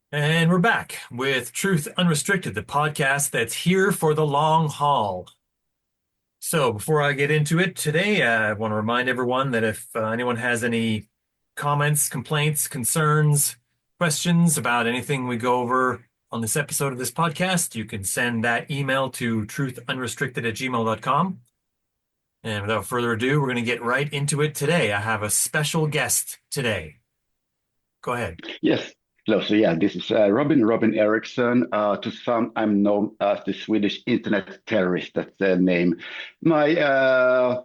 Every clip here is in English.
And we're back with Truth Unrestricted, the podcast that's here for the long haul. So, before I get into it today, I want to remind everyone that if anyone has any comments, complaints, concerns, questions about anything we go over on this episode of this podcast, you can send that email to truthunrestricted@gmail.com. And without further ado, we're going to get right into it today. I have a special guest today. Go ahead. Yes. Hello. So yeah, this is Robin Eriksson. To some, I'm known as the Swedish internet terrorist. That's the name. My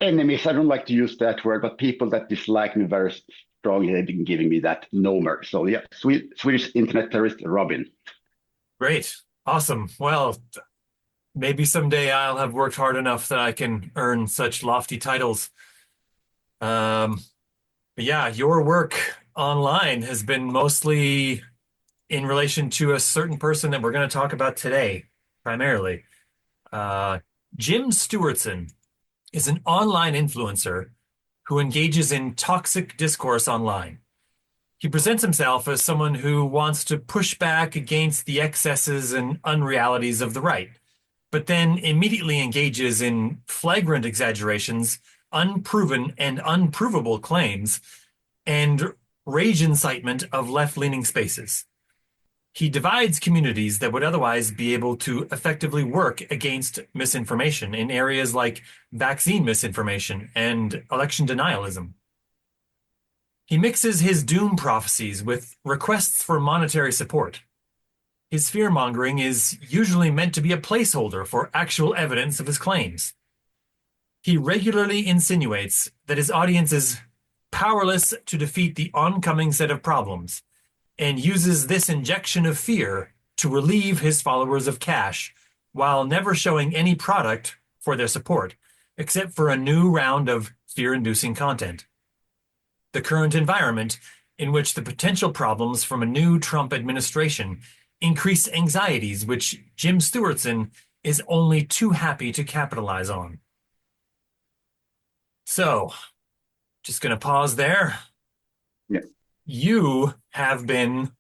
enemies, I don't like to use that word, but people that dislike me very strongly, they've been giving me that nomer. So yeah, Swedish internet terrorist Robin. Great. Awesome. Well, maybe someday I'll have worked hard enough that I can earn such lofty titles. Um, but yeah, your work online has been mostly in relation to a certain person that we're going to talk about today, primarily. Uh, Jim Stewartson is an online influencer who engages in toxic discourse online. He presents himself as someone who wants to push back against the excesses and unrealities of the right, but then immediately engages in flagrant exaggerations, unproven and unprovable claims, and rage incitement of left-leaning spaces. He divides communities that would otherwise be able to effectively work against misinformation in areas like vaccine misinformation and election denialism. He mixes his doom prophecies with requests for monetary support. His fear-mongering is usually meant to be a placeholder for actual evidence of his claims. He regularly insinuates that his audience is powerless to defeat the oncoming set of problems, and uses this injection of fear to relieve his followers of cash, while never showing any product for their support, except for a new round of fear-inducing content. The current environment, in which the potential problems from a new Trump administration increase anxieties which Jim Stewartson is only too happy to capitalize on. So, just going to pause there. Yeah. You have been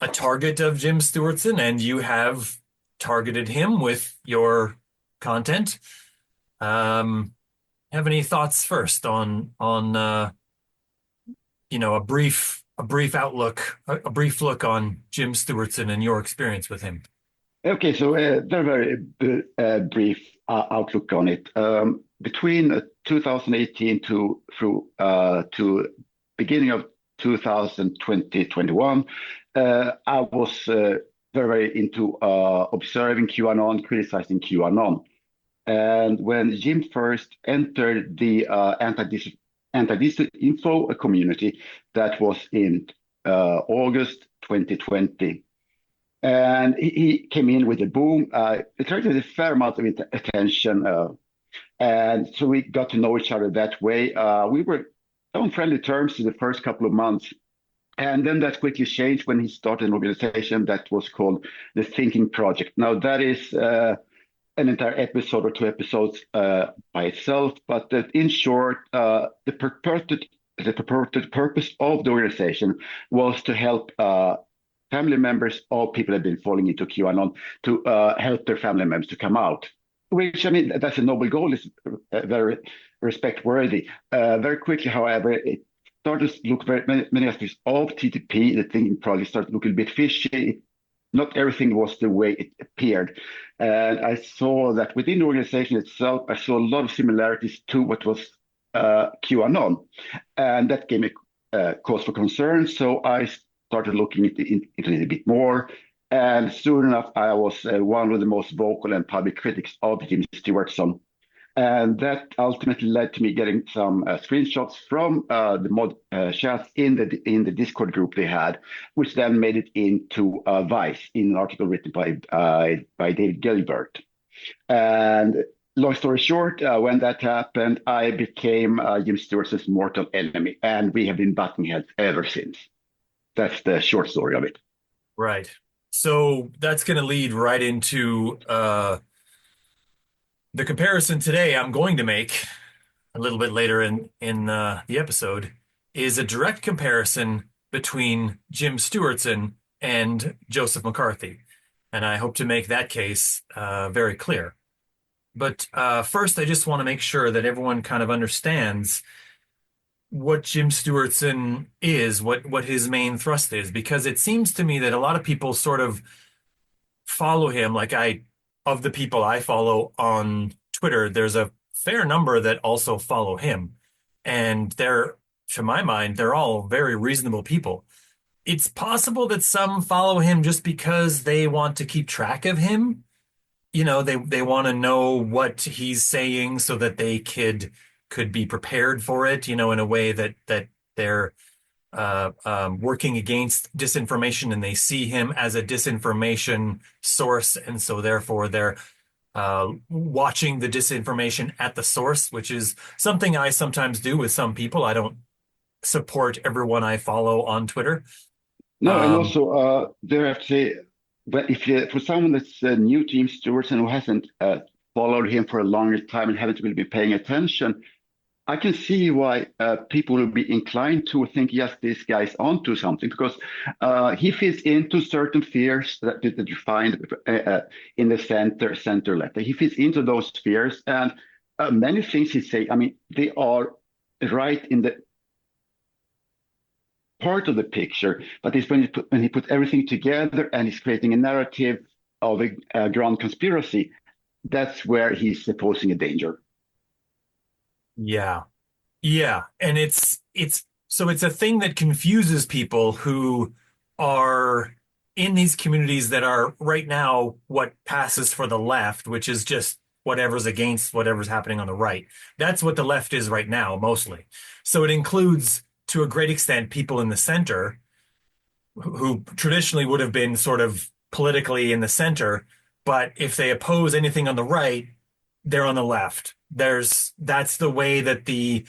a target of Jim Stewartson, and you have targeted him with your content. Have any thoughts first on a brief outlook, a brief look on Jim Stewartson and your experience with him? Okay, so very brief outlook on it. Between 2018 to beginning of 2020-21, I was very into observing QAnon, criticizing QAnon. And when Jim first entered the anti-disinfo community, that was in August 2020. And he came in with a boom. It attracted a fair amount of attention. And so we got to know each other that way. We were on friendly terms in the first couple of months. And then that quickly changed when he started an organization that was called the Thinking Project. Now, that is an entire episode or two episodes by itself. But in short, the purported purpose of the organization was to help family members of people have been falling into QAnon to help their family members to come out. Which, I mean, that's a noble goal. It's very respect worthy. Very quickly, however, it started to look very many aspects of TTP. The Thinking Project started looking a bit fishy. Not everything was the way it appeared. And I saw that within the organization itself, I saw a lot of similarities to what was QAnon. And that gave me cause for concern. So I started looking into it a bit more. And soon enough, I was one of the most vocal and public critics of Jim Stewartson. And that ultimately led to me getting some screenshots from the mod chats in the Discord group they had, which then made it into Vice in an article written by David Gilbert. And long story short, when that happened, I became Jim Stewartson's mortal enemy, and we have been butting heads ever since. That's the short story of it. Right. So that's going to lead right into the comparison today I'm going to make a little bit later in the episode is a direct comparison between Jim Stewartson and Joseph McCarthy. And I hope to make that case very clear. But first, I just want to make sure that everyone kind of understands what Jim Stewartson is, what his main thrust is, because it seems to me that a lot of people sort of follow him. Of the people I follow on Twitter, there's a fair number that also follow him. And to my mind, they're all very reasonable people. It's possible that some follow him just because they want to keep track of him. They want to know what he's saying so that they could be prepared for it, in a way that they're working against disinformation and they see him as a disinformation source. And so therefore they're watching the disinformation at the source, which is something I sometimes do with some people. I don't support everyone I follow on Twitter. No, and also there I have to say, but if you, for someone that's new to Jim Stewartson who hasn't followed him for a longer time and haven't really been paying attention, I can see why people will be inclined to think, yes, this guy's onto something, because he fits into certain fears that you find in the center left. He fits into those fears, and many things he say, I mean, they are right in the part of the picture, but it's when he put everything together and he's creating a narrative of a grand conspiracy, that's where he's posing a danger. Yeah. Yeah. And it's a thing that confuses people who are in these communities that are right now what passes for the left, which is just whatever's against whatever's happening on the right. That's what the left is right now, mostly. So it includes, to a great extent, people in the center who traditionally would have been sort of politically in the center, but if they oppose anything on the right, they're on the left. That's the way that the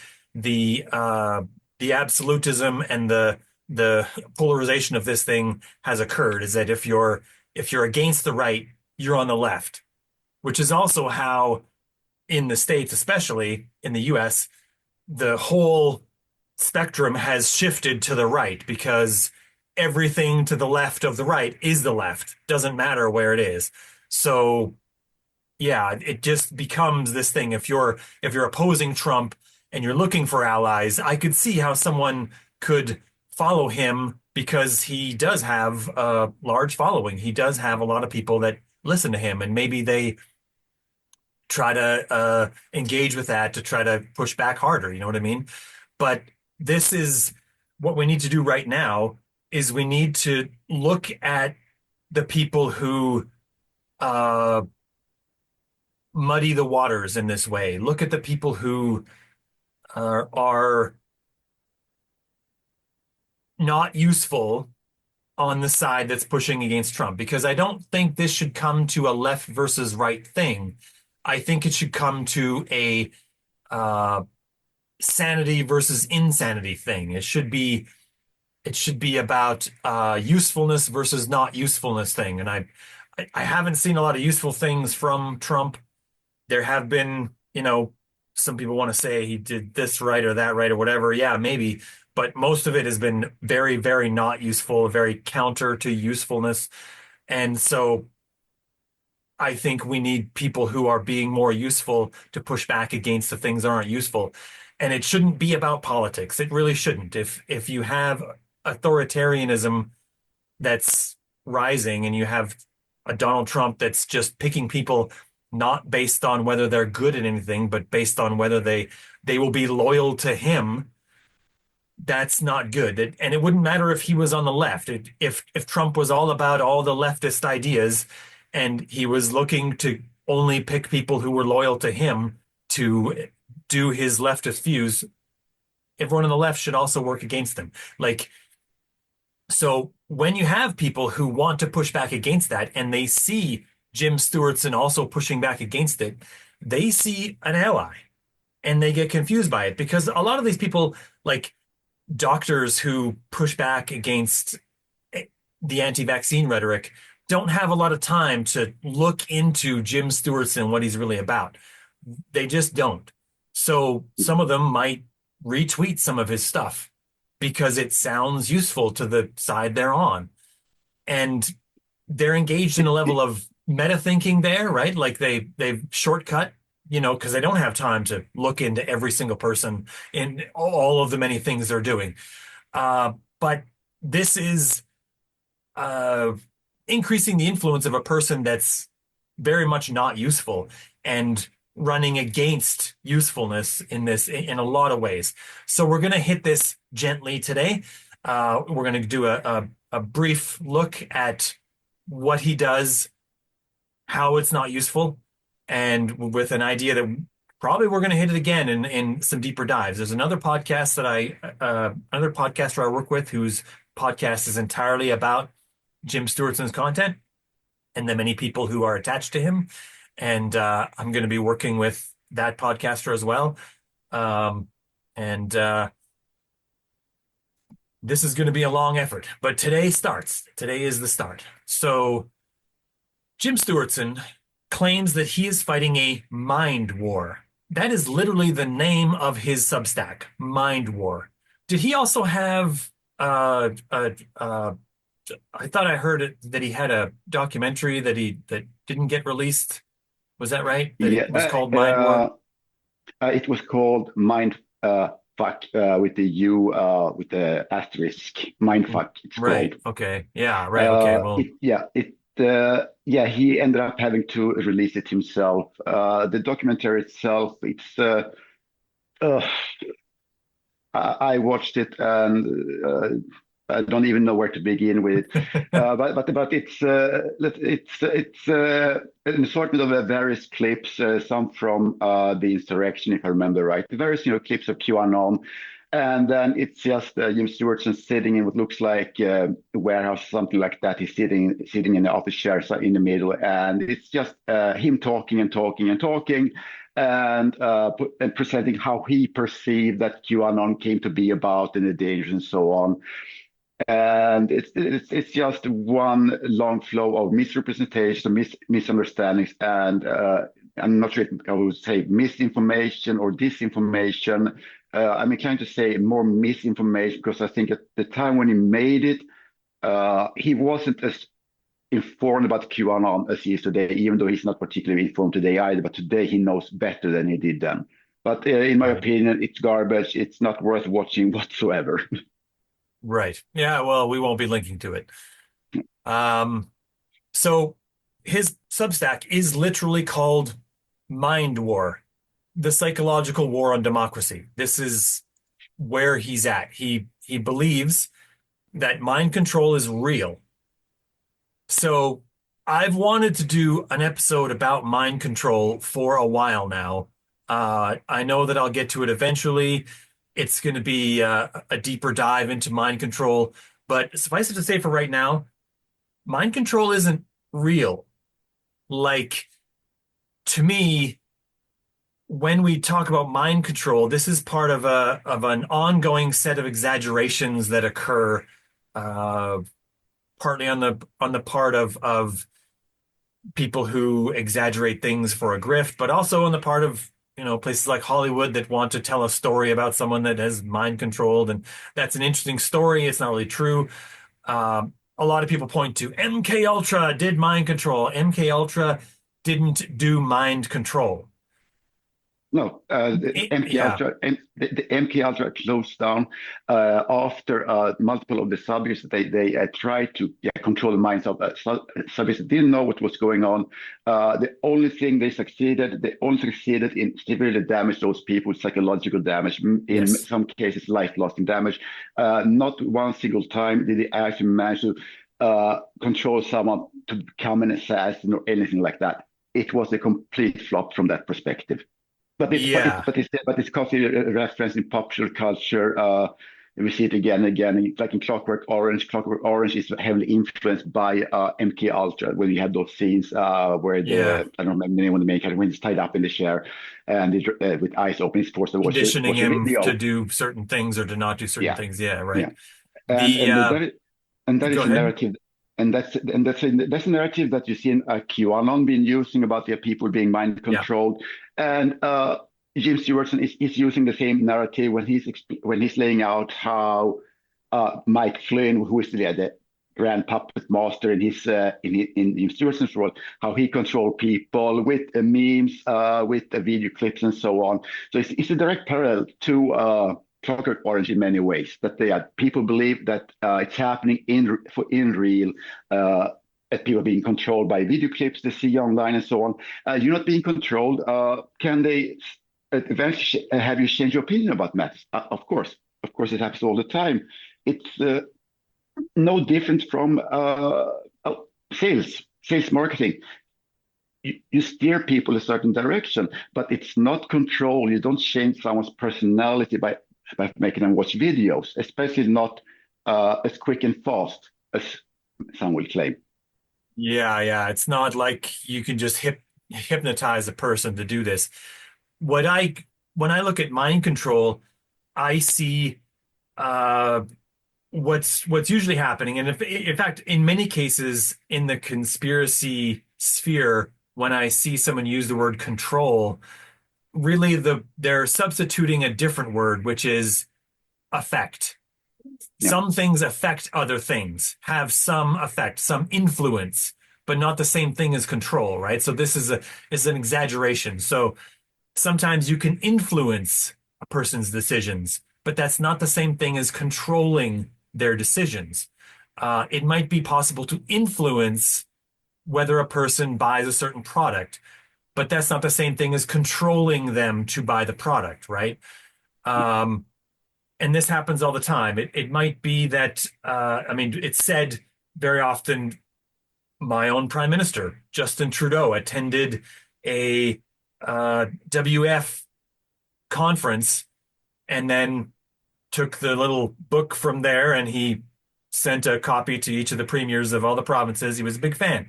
absolutism and the polarization of this thing has occurred, is that if you're against the right, you're on the left, which is also how in the States, especially in the US, the whole spectrum has shifted to the right, because everything to the left of the right is the left. Doesn't matter where it is. So yeah, it just becomes this thing. If you're opposing Trump and you're looking for allies, I could see how someone could follow him because he does have a large following. He does have a lot of people that listen to him, and maybe they try to engage with that to try to push back harder. You know what I mean? But this is what we need to do right now, is we need to look at the people who muddy the waters in this way. Look at the people who are not useful on the side that's pushing against Trump, because I don't think this should come to a left versus right thing. I think it should come to a sanity versus insanity thing. It should be about usefulness versus not usefulness thing. And I haven't seen a lot of useful things from Trump. There have been, some people want to say he did this right or that right or whatever. Yeah, maybe. But most of it has been very, very not useful, very counter to usefulness. And so I think we need people who are being more useful to push back against the things that aren't useful. And it shouldn't be about politics. It really shouldn't. If you have authoritarianism that's rising, and you have a Donald Trump that's just picking people not based on whether they're good at anything, but based on whether they will be loyal to him, that's not good. And it wouldn't matter if he was on the left. If Trump was all about all the leftist ideas and he was looking to only pick people who were loyal to him to do his leftist views, everyone on the left should also work against him. So when you have people who want to push back against that, and they see Jim Stewartson also pushing back against it, they see an ally and they get confused by it, because a lot of these people, like doctors who push back against the anti-vaccine rhetoric, don't have a lot of time to look into Jim Stewartson, what he's really about. They just don't. So some of them might retweet some of his stuff. because it sounds useful to the side they're on. And they're engaged in a level of meta thinking there, right? Like they've shortcut, because they don't have time to look into every single person in all of the many things they're doing. But this is uh, increasing the influence of a person that's very much not useful and running against usefulness in a lot of ways. So we're going to hit this gently today. We're going to do a brief look at what he does, how it's not useful, and with an idea that probably we're going to hit it again in some deeper dives. There's another podcast another podcaster I work with whose podcast is entirely about Jim Stewartson's content and the many people who are attached to him. And I'm going to be working with that podcaster as well. And this is going to be a long effort, but today is the start. So Jim Stewartson claims that he is fighting a mind war. That is literally the name of his Substack, Mind War. Did he also have I thought I heard that he had a documentary that didn't get released. Was that right? That Yeah, it was called Mind War? it was called Mind Fuck with the U with the asterisk. Mind Fuck, it's Right. called. Okay. Yeah. Right. Okay. Well, Yeah, he ended up having to release it himself. The documentary itself, uh, I watched it and I don't even know where to begin with it. But it's an assortment of various clips, some from the insurrection, if I remember right, various clips of QAnon, and then it's just Jim Stewartson sitting in what looks like a warehouse, something like that. He's sitting in the office chair in the middle, and it's just him talking and talking and talking. And presenting how he perceived that QAnon came to be about and the dangers and so on. And it's just one long flow of misrepresentation, misunderstandings, and I'm not sure if I would say misinformation or disinformation. I'm inclined to say more misinformation because I think at the time when he made it, he wasn't as informed about QAnon as he is today, even though he's not particularly informed today either. But today he knows better than he did then. But in my opinion, it's garbage. It's not worth watching whatsoever. right. Yeah. Well, we won't be linking to it. So his Substack is literally called Mind War, the psychological war on democracy. This is where he's at. He believes that mind control is real. So I've wanted to do an episode about mind control for a while now. I know that I'll get to it eventually. It's going to be a deeper dive into mind control. But suffice it to say for right now, mind control isn't real. Like, to me, when we talk about mind control, this is part of an ongoing set of exaggerations that occur partly on the part of people who exaggerate things for a grift, but also on the part of places like Hollywood that want to tell a story about someone that has mind controlled, and that's an interesting story. It's not really true. A lot of people point to MK Ultra did mind control. MK Ultra didn't do mind control. No, the MK Yeah, Ultra, the MK Ultra closed down after multiple of the subjects they tried to control the minds of subjects that didn't know what was going on. The only thing they succeeded in severely damage those people, psychological damage, in yes, some cases life-lasting damage. Not one single time did they actually manage to control someone to become an assassin or anything like that. It was a complete flop from that perspective. yeah, But it's constantly a reference in popular culture. We see it again and again, like in Clockwork Orange. Clockwork Orange is heavily influenced by MK Ultra, when you have those scenes where yeah. I don't remember the name of the main character, when he's tied up in the chair and with eyes open, he's forced to Conditioning watch a him to video. do certain things or to not do certain Yeah, things. Yeah, right. yeah, and The and that Go is a ahead. narrative. And that's a narrative that you see in QAnon being using about the people being mind Yeah, controlled, and Jim Stewartson is using the same narrative when he's laying out how Mike Flynn, who is the grand puppet master in his in Stewartson's role, how he controlled people with memes, with video clips, and so on. So it's a direct parallel to Clockwork Orange in many ways. That people believe that it's happening in real. That people are being controlled by video clips they see online and so on. You're not being controlled. Can they eventually have you change your opinion about matters? Of course, it happens all the time. It's no different from sales marketing. You steer people a certain direction, but it's not control. You don't change someone's personality by making them watch videos, especially not as quick and fast as some will claim. Yeah. It's not like you can just hypnotize a person to do this. When I look at mind control, I see what's usually happening, and if in fact, in many cases in the conspiracy sphere, when I see someone use the word control, really they're substituting a different word, which is affect. Yeah. Some things affect other things, have some effect, some influence, but not the same thing as control, right? So this is an exaggeration. So sometimes you can influence a person's decisions, but that's not the same thing as controlling their decisions. It might be possible to influence whether a person buys a certain product, but that's not the same thing as controlling them to buy the product, right? And this happens all the time. It might be that, I mean, it's said very often, my own prime minister, Justin Trudeau, attended a WF conference and then took the little book from there and he sent a copy to each of the premiers of all the provinces. He was a big fan.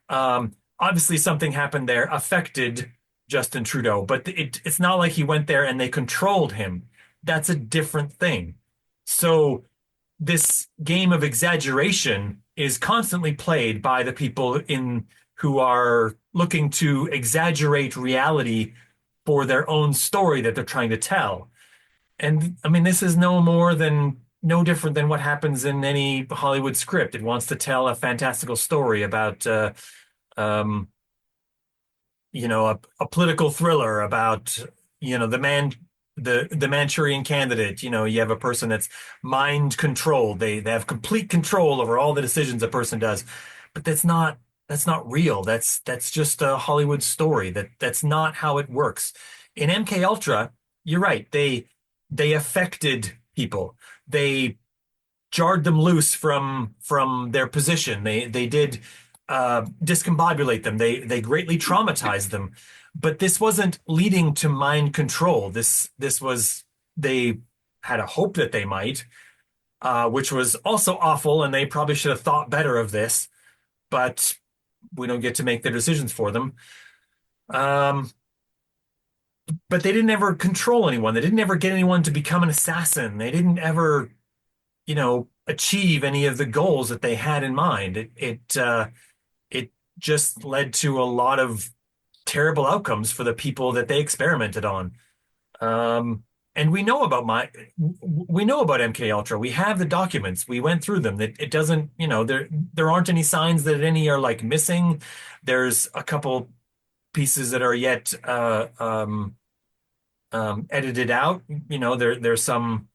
Obviously, something happened there affected Justin Trudeau, but it's not like he went there and they controlled him. That's a different thing. So this game of exaggeration is constantly played by the people who are looking to exaggerate reality for their own story that they're trying to tell. And I mean, this is no different than what happens in any Hollywood script. It wants to tell a fantastical story about, a political thriller about, the Manchurian Candidate. You have a person that's mind controlled. They have complete control over all the decisions a person does, but that's not real. That's just a Hollywood story. That's not how it works. In MK Ultra, you're right. They affected people. They jarred them loose from their position. They did discombobulate them. They greatly traumatized them. But this wasn't leading to mind control. This was, they had a hope that they might, which was also awful, and they probably should have thought better of this. But we don't get to make their decisions for them. But they didn't ever control anyone. They didn't ever get anyone to become an assassin. They didn't ever, achieve any of the goals that they had in mind. It just led to a lot of terrible outcomes for the people that they experimented on. And we know about MK Ultra. We have the documents. We went through them. It doesn't, there aren't any signs that any are like missing. There's a couple pieces that are yet edited out. There's some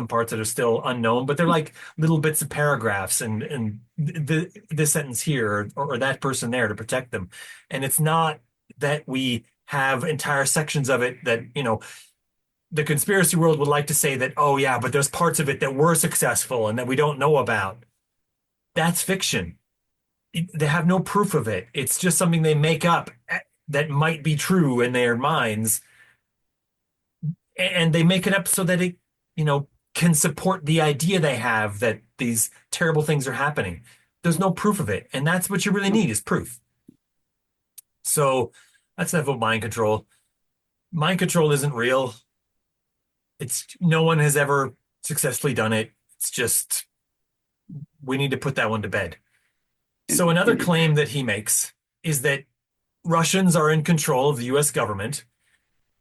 parts that are still unknown, but they're like little bits of paragraphs and this sentence here or that person there to protect them. And it's not that we have entire sections of it that, the conspiracy world would like to say that, oh yeah, but there's parts of it that were successful and that we don't know about. That's fiction. They have no proof of it. It's just something they make up that might be true in their minds. And they make it up so that it, can support the idea they have that these terrible things are happening. There's no proof of it. And that's what you really need is proof. So that's enough of mind control. Mind control isn't real. No one has ever successfully done it. It's just, we need to put that one to bed. So another claim that he makes is that Russians are in control of the US government,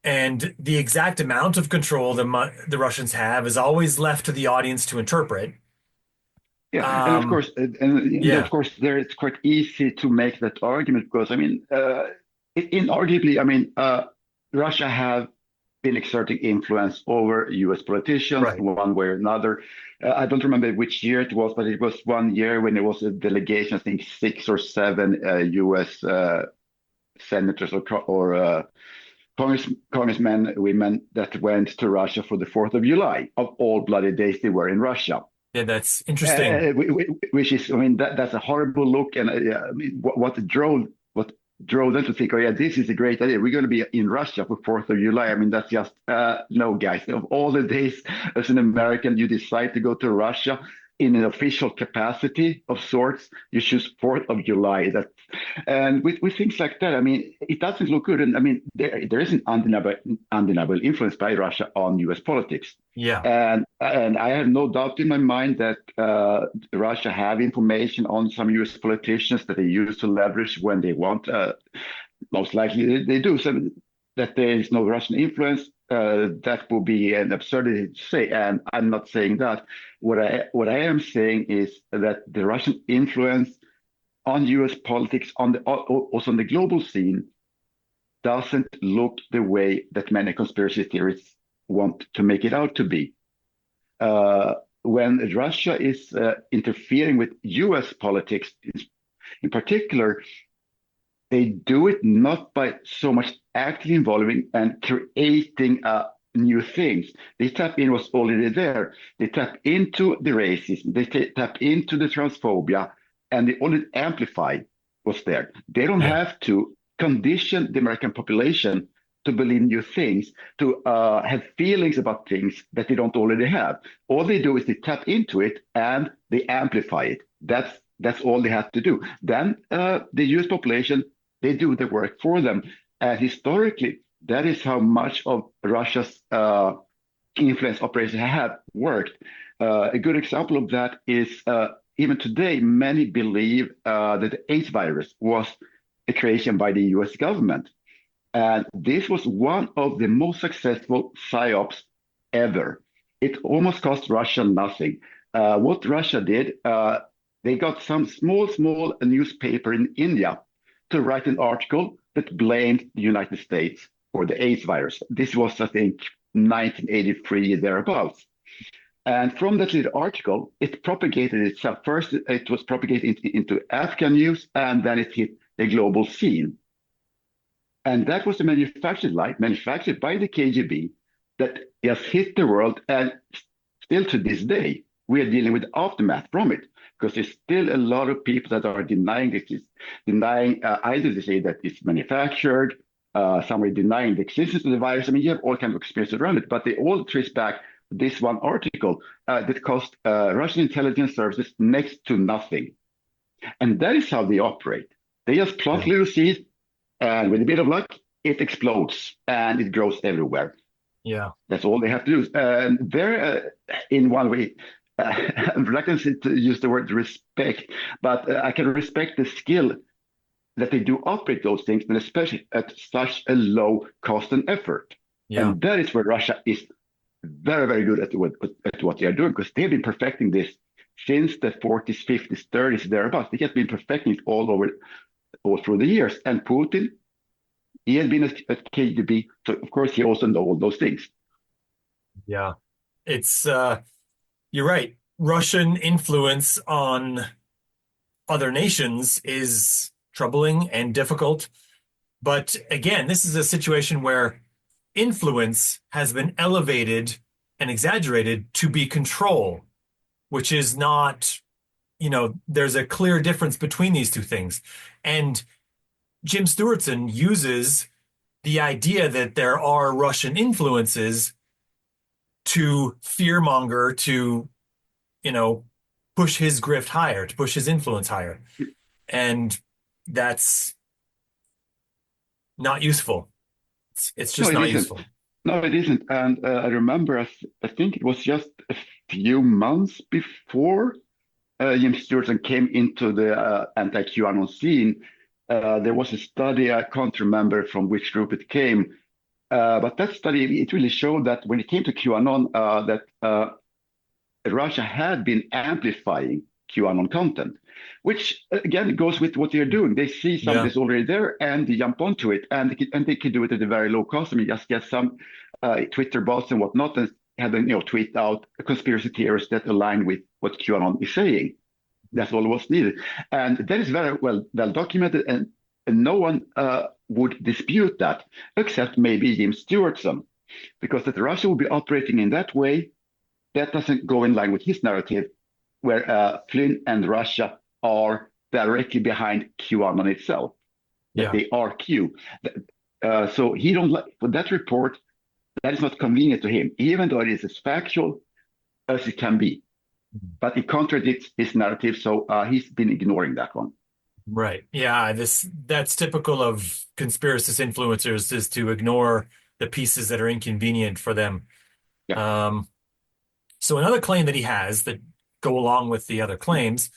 and the exact amount of control the Russians have is always left to the audience to interpret. Yeah, and of course, Yeah, there it's quite easy to make that argument because I mean, inarguably, I mean, Russia have been exerting influence over U.S. politicians right. one way or another. I don't remember which year it was, but it was one year when there was a delegation, I think 6 or 7 U.S. Senators or congressmen, women that went to Russia for the 4th of July. Of all bloody days, they were in Russia. Yeah, that's interesting. Which is, I mean, that's a horrible look. And I mean, what drove them to think, oh yeah, this is a great idea. We're going to be in Russia for 4th of July. I mean, that's just no, guys. Of all the days as an American, you decide to go to Russia in an official capacity of sorts. You choose 4th of July. And with things like that, I mean, it doesn't look good. And I mean, there is an undeniable influence by Russia on U.S. politics. Yeah. And I have no doubt in my mind that Russia have information on some U.S. politicians that they use to leverage when they want. Most likely they do. So that there is no Russian influence, that would be an absurdity to say. And I'm not saying that. What I am saying is that the Russian influence on U.S. politics, also on the global scene, doesn't look the way that many conspiracy theorists want to make it out to be. When Russia is interfering with U.S. politics, in particular, they do it not by so much actively involving and creating new things. They tap in what's already there. They tap into the racism. They tap into the transphobia, and they only amplify what's there. They don't Yeah. have to condition the American population to believe new things, to have feelings about things that they don't already have. All they do is they tap into it and they amplify it. That's all they have to do. Then the US population, they do the work for them. And historically, that is how much of Russia's influence operations have worked. A good example of that is even today, many believe that the AIDS virus was a creation by the US government. And this was one of the most successful psyops ever. It almost cost Russia nothing. What Russia did, they got some small newspaper in India to write an article that blamed the United States for the AIDS virus. This was, I think, 1983, thereabouts. And from that little article, it propagated itself. First, it was propagated into Afghan news, and then it hit the global scene. And that was a manufactured lie, manufactured by the KGB, that has hit the world. And still to this day, we are dealing with the aftermath from it, because there's still a lot of people that are denying this, either they say that it's manufactured, some are denying the existence of the virus. I mean, you have all kinds of experiences around it, but they all trace back to this one article that cost Russian intelligence services next to nothing. And that is how they operate. They just plot Yeah. little seeds, and with a bit of luck, it explodes and it grows everywhere. Yeah. That's all they have to do. And they're, in one way, I'm reluctant to use the word respect, but I can respect the skill that they do operate those things, and especially at such a low cost and effort. Yeah. And that is where Russia is very, very good at what they are doing, because they've been perfecting this since the 40s, 50s, 30s, thereabouts. They have been perfecting it all through the years. And Putin, he has been at KGB, so of course he also knows all those things. Yeah. It's you're right. Russian influence on other nations is troubling and difficult. But again, this is a situation where influence has been elevated and exaggerated to be control, which is not, there's a clear difference between these two things. And Jim Stewartson uses the idea that there are Russian influences to fearmonger, to, push his grift higher, to push his influence higher. And that's not useful. It's No, just it not isn't. useful. No, it isn't. And I remember, I think it was just a few months before Jim Stewartson came into the anti-QAnon scene. There was a study, I can't remember from which group it came, but that study, it really showed that when it came to QAnon, that Russia had been amplifying QAnon content, which again goes with what they're doing. They see something Yeah. that's already there and they jump onto it, and they can do it at a very low cost. I mean, just get some Twitter bots and whatnot, and have them tweet out conspiracy theories that align with what QAnon is saying. That's all what's needed, and that is very well documented, and no one would dispute that, except maybe Jim Stewartson, because that Russia will be operating in that way. That doesn't go in line with his narrative, where Flynn and Russia are directly behind QAnon itself, that Yeah. they are Q. So he don't like for that report. That is not convenient to him, even though it is as factual as it can be. But it contradicts his narrative, so he's been ignoring that one. Right. Yeah, that's typical of conspiracist influencers, is to ignore the pieces that are inconvenient for them. Yeah. So another claim that he has that go along with the other claims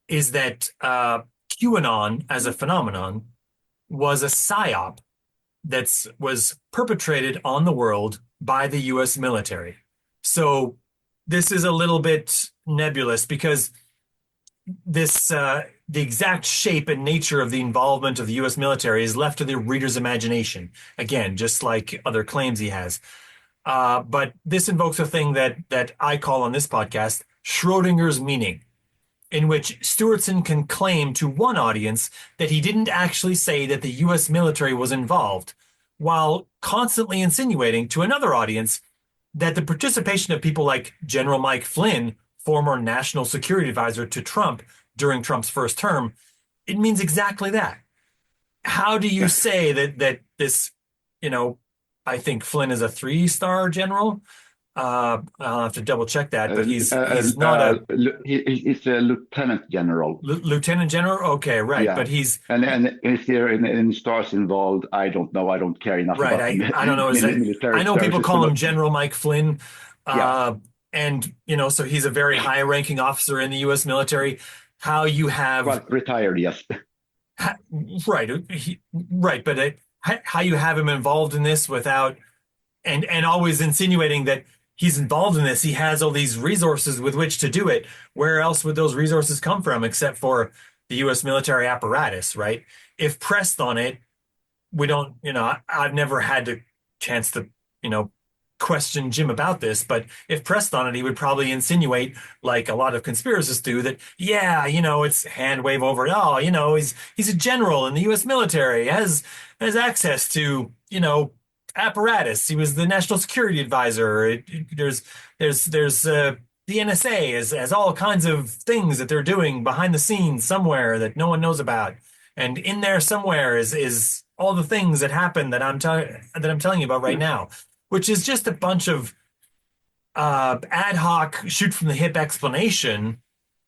is that QAnon as a phenomenon was a psyop that was perpetrated on the world by the US military. So this is a little bit nebulous because the exact shape and nature of the involvement of the US military is left to the reader's imagination. Again, just like other claims he has. But this invokes a thing that I call on this podcast Schrodinger's meaning, in which Stewartson can claim to one audience that he didn't actually say that the US military was involved, while constantly insinuating to another audience that the participation of people like General Mike Flynn, former national security advisor to Trump during Trump's first term, it means exactly that. How do you say that this, I think Flynn is a 3-star general. I'll have to double check that, but he's not he's a lieutenant general. Lieutenant general. Okay, right, Yeah. but he's and is there any stars involved? I don't know. I don't care enough about I don't know. military I know people services, call him but General Mike Flynn, yeah. and so he's a very high-ranking officer in the U.S. military. How you have Well, retired, yes. right, right, but how you have him involved in this without and always insinuating that he's involved in this, he has all these resources with which to do it. Where else would those resources come from except for the U.S. military apparatus, right? If pressed on it, we don't, I've never had the chance to, question Jim about this, but if pressed on it, he would probably insinuate, like a lot of conspiracists do, that, yeah, it's hand wave over it. Oh, he's a general in the U.S. military, has access to, apparatus. He was the national security advisor. There's the NSA has all kinds of things that they're doing behind the scenes somewhere that no one knows about. And in there somewhere is all the things that happen that I'm telling you about right now, which is just a bunch of ad hoc shoot from the hip explanation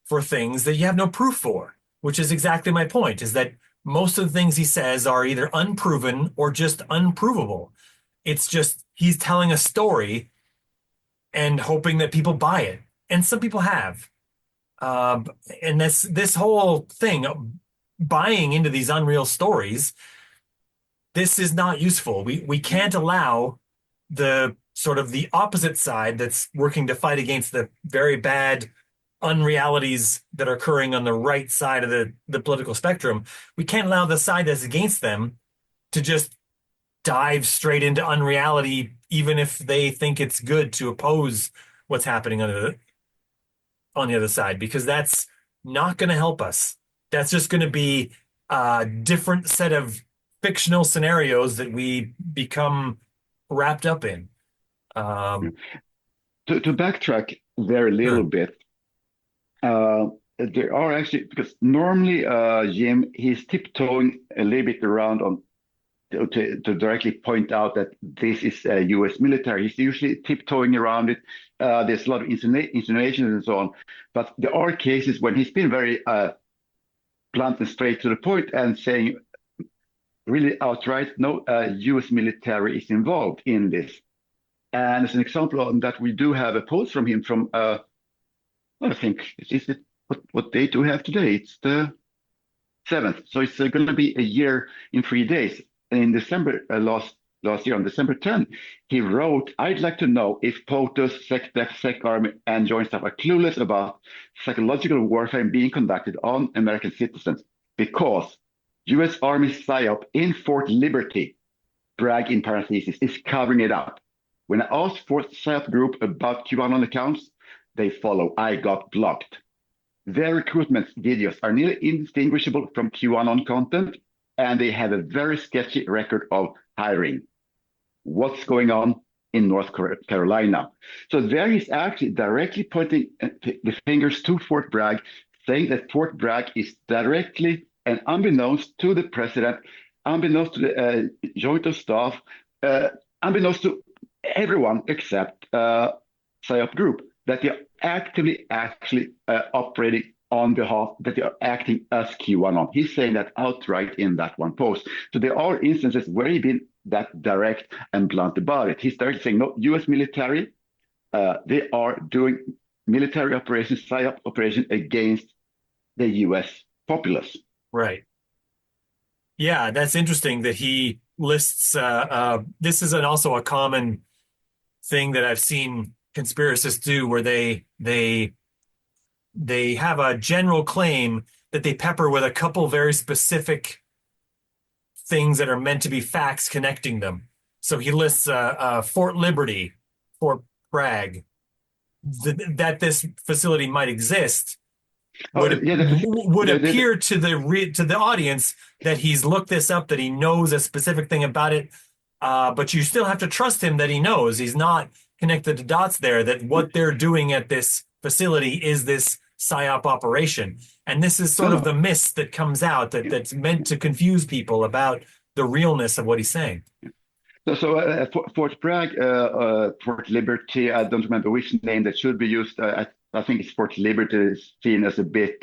for things that you have no proof for, which is exactly my point, is that most of the things he says are either unproven or just unprovable. It's just he's telling a story and hoping that people buy it. And some people have. And this whole thing, buying into these unreal stories, this is not useful. We can't allow the sort of the opposite side that's working to fight against the very bad unrealities that are occurring on the right side of the political spectrum. We can't allow the side that's against them to just dive straight into unreality, even if they think it's good to oppose what's happening on the other side, because that's not going to help us. That's just going to be a different set of fictional scenarios that we become wrapped up in. To backtrack very little bit, there are actually, because normally Jim, he's tiptoeing a little bit around on to directly point out that this is U.S. military. He's usually tiptoeing around it. There's a lot of insinuations and so on. But there are cases when he's been very blunt and straight to the point and saying really outright, no, U.S. military is involved in this. And as an example on that, we do have a post from him from, I think, what date do we have today? It's the 7th. So it's going to be a year in 3 days. In December last last year on December 10, he wrote, "I'd like to know if POTUS, SecDef, SecArmy, and Joint Staff are clueless about psychological warfare being conducted on American citizens because U.S. Army PSYOP in Fort Liberty, Bragg in parentheses, is covering it up. When I asked for PSYOP group about QAnon accounts, they follow. I got blocked. Their recruitment videos are nearly indistinguishable from QAnon content, and they have a very sketchy record of hiring. What's going on in North Carolina?" So there he's actually directly pointing the fingers to Fort Bragg, saying that Fort Bragg is directly and unbeknownst to the president, unbeknownst to the Joint of Staff, unbeknownst to everyone except PSYOP group, that they are actively actually operating on behalf, that they are acting as QAnon. He's saying that outright in that one post. So there are instances where he's been that direct and blunt about it. He's directly saying, no, U.S. military, they are doing military operations, PSYOP operation against the U.S. populace. Right. Yeah, that's interesting that he lists, this is also a common thing that I've seen conspiracists do, where they have a general claim that they pepper with a couple very specific things that are meant to be facts connecting them. So he lists Fort Liberty, Fort Bragg, that this facility might exist would appear to the audience that he's looked this up, that he knows a specific thing about it. But you still have to trust him that he knows. He's not connected the dots there, that what they're doing at this facility is this PSYOP operation. And this is sort of the mist that comes out that's meant to confuse people about the realness of what he's saying. So Fort Bragg, Fort Liberty, I don't remember which name that should be used. I think it's Fort Liberty is seen as a bit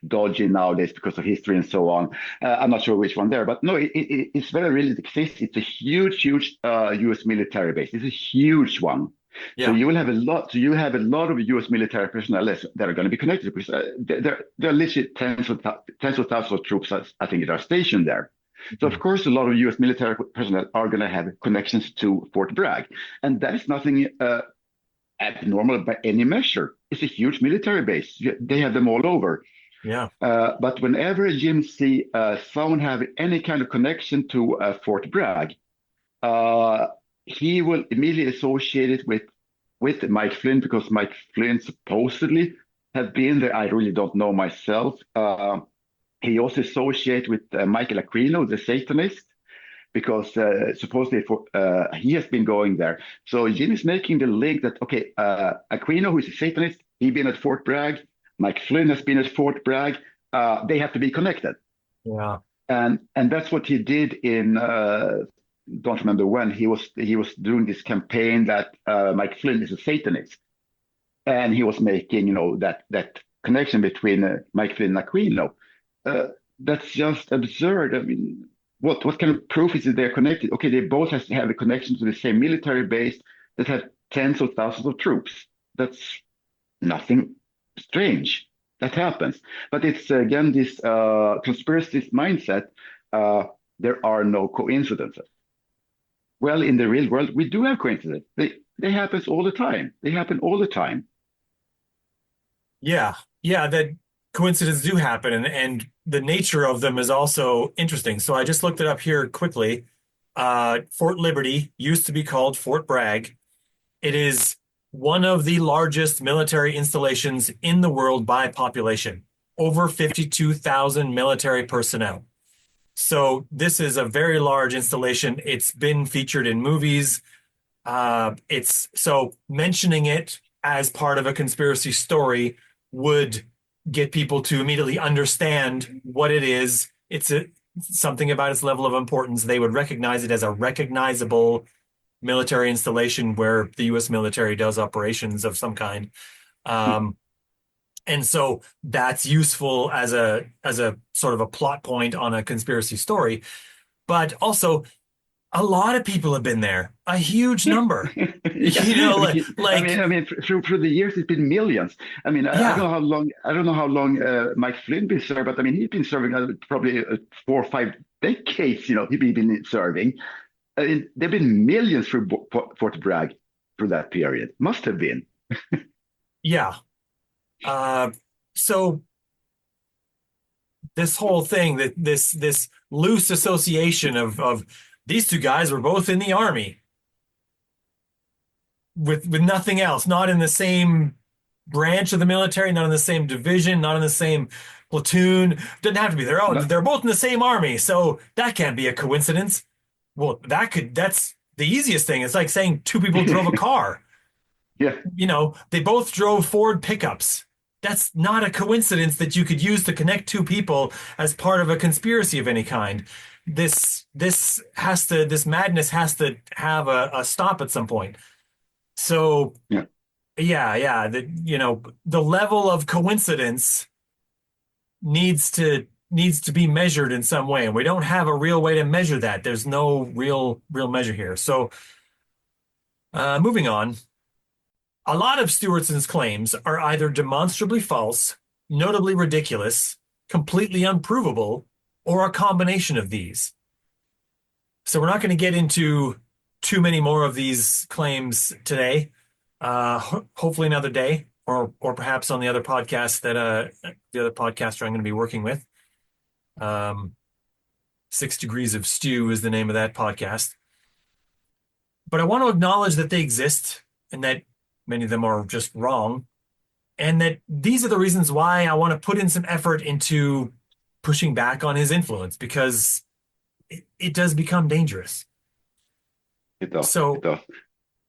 dodgy nowadays because of history and so on. I'm not sure which one there, but no, it's very real. It exists. It's a huge U.S. military base. It's a huge one. Yeah. So you will have a lot. So you have a lot of U.S. military personnel that are going to be connected, because there are literally tens of thousands of troops, I think, that are stationed there. So of course, a lot of U.S. military personnel are going to have connections to Fort Bragg, and that is nothing abnormal by any measure. It's a huge military base. They have them all over. Yeah. But whenever Jim see someone have any kind of connection to Fort Bragg, he will immediately associate it with Mike Flynn, because Mike Flynn supposedly have been there. I really don't know myself. He also associates with Michael Aquino, the Satanist, because supposedly he has been going there. So Jim is making the link that, okay, Aquino, who is a Satanist, he's been at Fort Bragg. Mike Flynn has been at Fort Bragg. They have to be connected. Yeah. And that's what he did in, don't remember when, he was doing this campaign that Mike Flynn is a Satanist. And he was making, that connection between Mike Flynn and Aquino. That's just absurd. I mean, what kind of proof is it they're connected? Okay, they both have a connection to the same military base that have tens of thousands of troops. That's nothing strange. That happens. But it's, again, this conspiracist mindset. There are no coincidences. Well, in the real world, we do have coincidences. They happen all the time. They happen all the time. Yeah. That coincidences do happen, and the nature of them is also interesting. So I just looked it up here quickly. Fort Liberty used to be called Fort Bragg. It is one of the largest military installations in the world by population, over 52,000 military personnel. So this is a very large installation. It's been featured in movies. So mentioning it as part of a conspiracy story would get people to immediately understand what it is. It's something about its level of importance. They would recognize it as a recognizable military installation where the U.S. military does operations of some kind. And so that's useful as a sort of a plot point on a conspiracy story. But also, a lot of people have been there, a huge number. I mean, through the years, it's been millions. I mean, I don't know how long Mike Flynn been serving, but I mean, he's been serving probably 4 or 5 decades. He's been serving. there've been millions through Fort Bragg through that period. Must have been. Yeah. So this whole thing, that this loose association of these two guys were both in the army with nothing else, not in the same branch of the military, not in the same division, not in the same platoon. Doesn't have to be. No, They're both in the same army, so that can't be a coincidence. Well, that's the easiest thing. It's like saying two people drove a car. yeah, They both drove Ford pickups. That's not a coincidence that you could use to connect two people as part of a conspiracy of any kind. This madness has to have a stop at some point. So yeah. yeah, the level of coincidence needs to be measured in some way, and we don't have a real way to measure that. There's no real measure here. So moving on. A lot of Stewartson's claims are either demonstrably false, notably ridiculous, completely unprovable, or a combination of these. So we're not going to get into too many more of these claims today. Hopefully another day, or perhaps on the other podcast that the other podcaster I'm going to be working with. 6 Degrees of Stew is the name of that podcast. But I want to acknowledge that they exist and that many of them are just wrong, and that these are the reasons why I want to put in some effort into pushing back on his influence, because it does become dangerous. It does. So It does.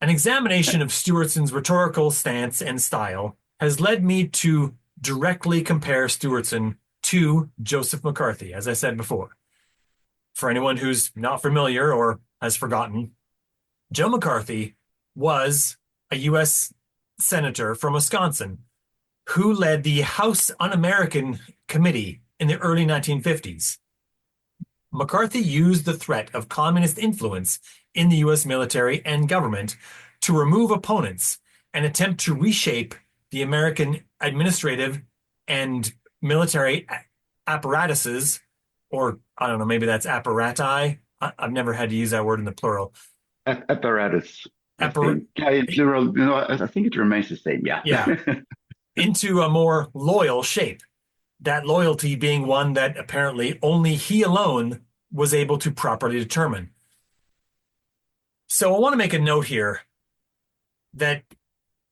an examination of Stewartson's rhetorical stance and style has led me to directly compare Stewartson to Joseph McCarthy, as I said before. For anyone who's not familiar or has forgotten, Joe McCarthy was a U.S. senator from Wisconsin who led the House Un-American Committee in the early 1950s. McCarthy used the threat of communist influence in the U.S. military and government to remove opponents and attempt to reshape the American administrative and military apparatuses, or I don't know, maybe that's apparati. I've never had to use that word in the plural. Apparatus. I Appar think. Yeah, in plural, I think it remains the same. Yeah. yeah, into a more loyal shape. That loyalty being one that apparently only he alone was able to properly determine. So I want to make a note here that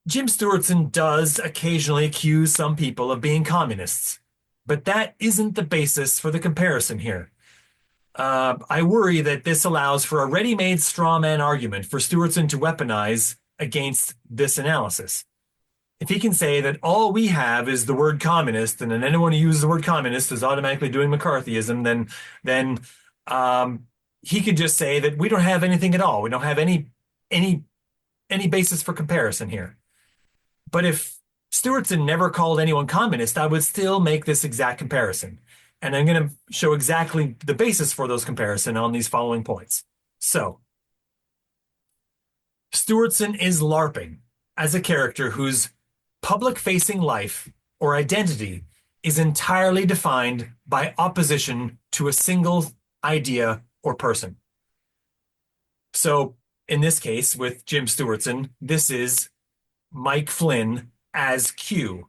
Jim Stewartson does occasionally accuse some people of being communists, but that isn't the basis for the comparison here. I worry that this allows for a ready-made straw man argument for Stewartson to weaponize against this analysis. If he can say that all we have is the word communist, and then anyone who uses the word communist is automatically doing McCarthyism, then he could just say that we don't have anything at all. We don't have any basis for comparison here. But if Stewartson never called anyone communist, I would still make this exact comparison. And I'm going to show exactly the basis for those comparisons on these following points. So, Stewartson is LARPing as a character whose public-facing life or identity is entirely defined by opposition to a single idea or person. So, in this case, with Jim Stewartson, this is Mike Flynn as Q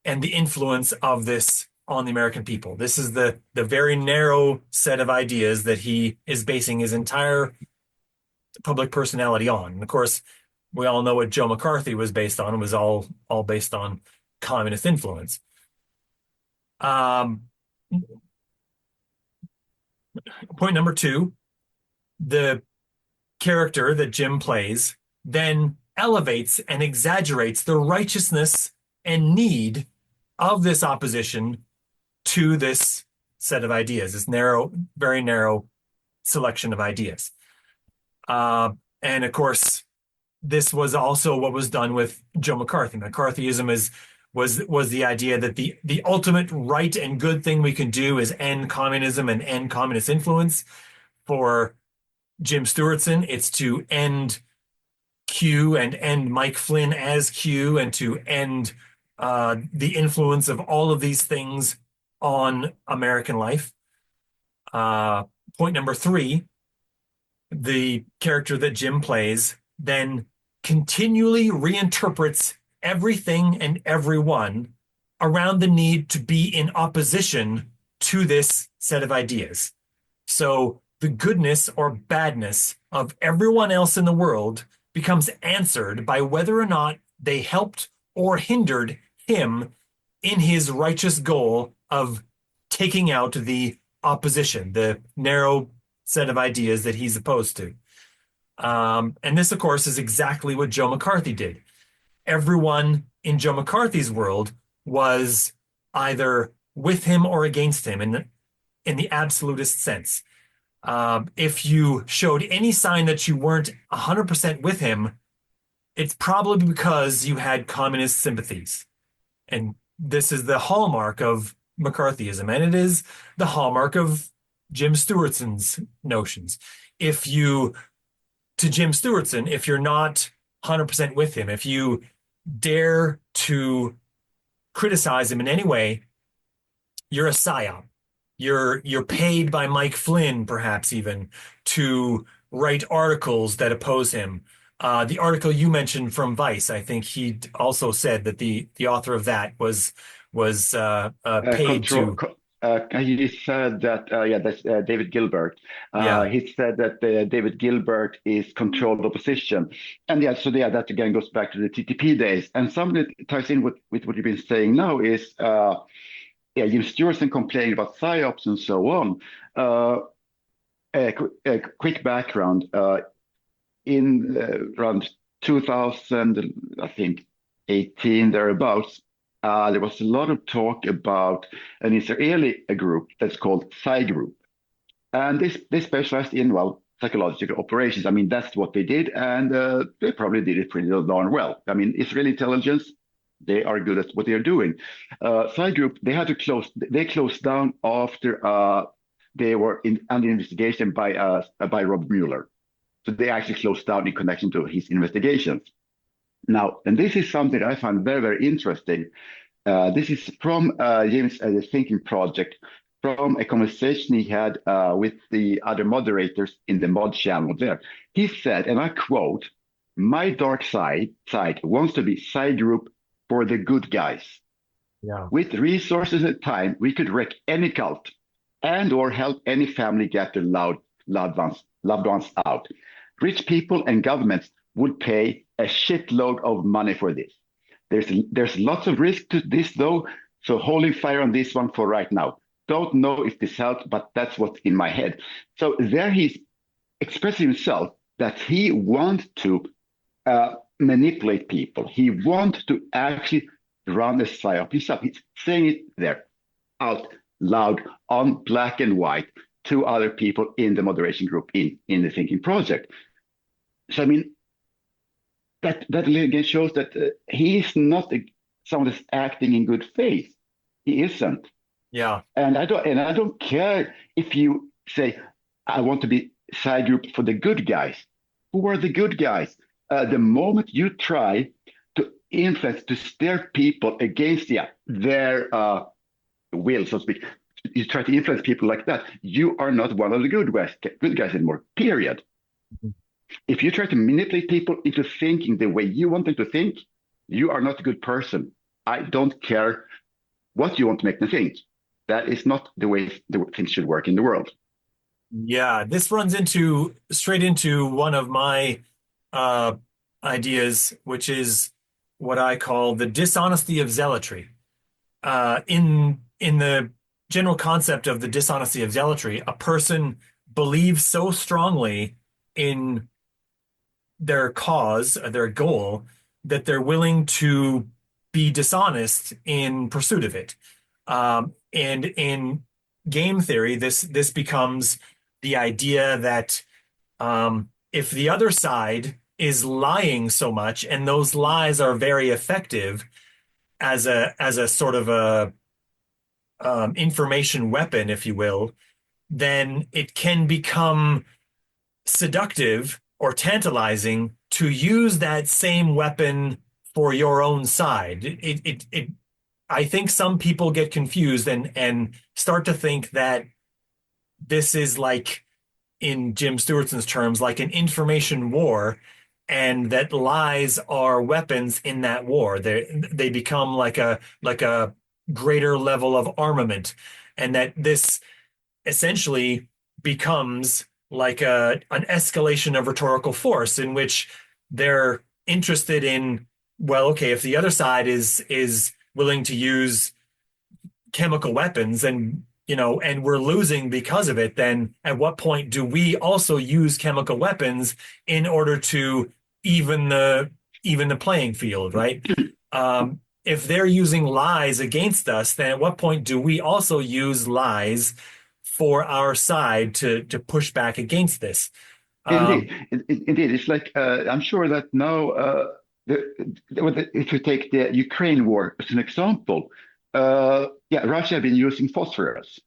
and the influence of this on the American people. This is the very narrow set of ideas that he is basing his entire public personality on. And of course, we all know what Joe McCarthy was based on. It was all based on communist influence. Point number 2, the character that Jim plays then elevates and exaggerates the righteousness and need of this opposition to this set of ideas, this narrow, very narrow selection of ideas. And of course, this was also what was done with Joe McCarthy. McCarthyism was the idea that the ultimate right and good thing we can do is end communism and end communist influence. For Jim Stewartson, it's to end Q and end Mike Flynn as Q, and to end the influence of all of these things on American life. Point number 3, the character that Jim plays, then continually reinterprets everything and everyone around the need to be in opposition to this set of ideas. So the goodness or badness of everyone else in the world becomes answered by whether or not they helped or hindered him in his righteous goal of taking out the opposition, the narrow set of ideas that he's opposed to. And this, of course, is exactly what Joe McCarthy did. Everyone in Joe McCarthy's world was either with him or against him in the absolutist sense. If you showed any sign that you weren't 100% with him, it's probably because you had communist sympathies. And this is the hallmark of McCarthyism, and it is the hallmark of Jim Stewartson's notions. If you, to Jim Stewartson, if you're not 100% with him, if you dare to criticize him in any way, you're a psyop. You're paid by Mike Flynn, perhaps even, to write articles that oppose him. The article you mentioned from Vice, I think he also said that the author of that was paid Control. to. He said that, yeah, that's David Gilbert. Yeah, He said that David Gilbert is controlled opposition. And yeah, so yeah, that again goes back to the TTP days. And something that ties in with what you've been saying now is, yeah, Jim Stewartson complaining about psyops and so on. A quick background. In around 2000, I think 18 thereabouts, there was a lot of talk about an Israeli group that's called Psy Group, and they specialized in, well, psychological operations. I mean, that's what they did, and they probably did it pretty darn well. I mean, Israeli intelligence, they are good at what they are doing. Psy Group, they had to close. They closed down after they were under investigation by Rob Mueller. So they actually closed down in connection to his investigations. Now, and this is something I find very, very interesting. This is from James' the Thinking Project, from a conversation he had with the other moderators in the mod channel there. He said, and I quote, "My dark side wants to be side group for the good guys. yeah, With resources and time, we could wreck any cult and or help any family get their loved ones out. Rich people and governments would pay a shitload of money for this. There's lots of risk to this though, so holding fire on this one for right now. Don't know if this helps, but that's what's in my head." So there he's expressing himself that he wants to manipulate people. He wants to actually run a psyop himself. He's saying it there out loud on black and white to other people in the moderation group in the Thinking Project. So I mean, that again shows that he is not someone that's acting in good faith. He isn't, yeah, and I don't care if you say I want to be side group for the good guys. Who are the good guys? The moment you try to influence, to steer people against their will, so to speak, you try to influence people like that, you are not one of the good guys anymore, period. If you try to manipulate people into thinking the way you want them to think, you are not a good person. I don't care what you want to make them think. That is not the way things should work in the world. yeah. This runs straight into one of my uh, ideas, which is what I call the dishonesty of zealotry. In the general concept of the dishonesty of zealotry, a person believes so strongly in their cause, their goal, that they're willing to be dishonest in pursuit of it. And in game theory, this becomes the idea that if the other side is lying so much, and those lies are very effective as a sort of a information weapon, if you will, then it can become seductive or tantalizing to use that same weapon for your own side. I think some people get confused and start to think that this is like in Jim Stewartson's terms, like an information war, and that lies are weapons in that war. They become like a greater level of armament, and that this essentially becomes like an escalation of rhetorical force in which they're interested in, well, okay, if the other side is willing to use chemical weapons and and we're losing because of it, then at what point do we also use chemical weapons in order to even the playing field, right? If they're using lies against us, then at what point do we also use lies for our side to push back against this? Indeed, indeed. It's like I'm sure that now, if you take the Ukraine war as an example, yeah, Russia have been using phosphorus,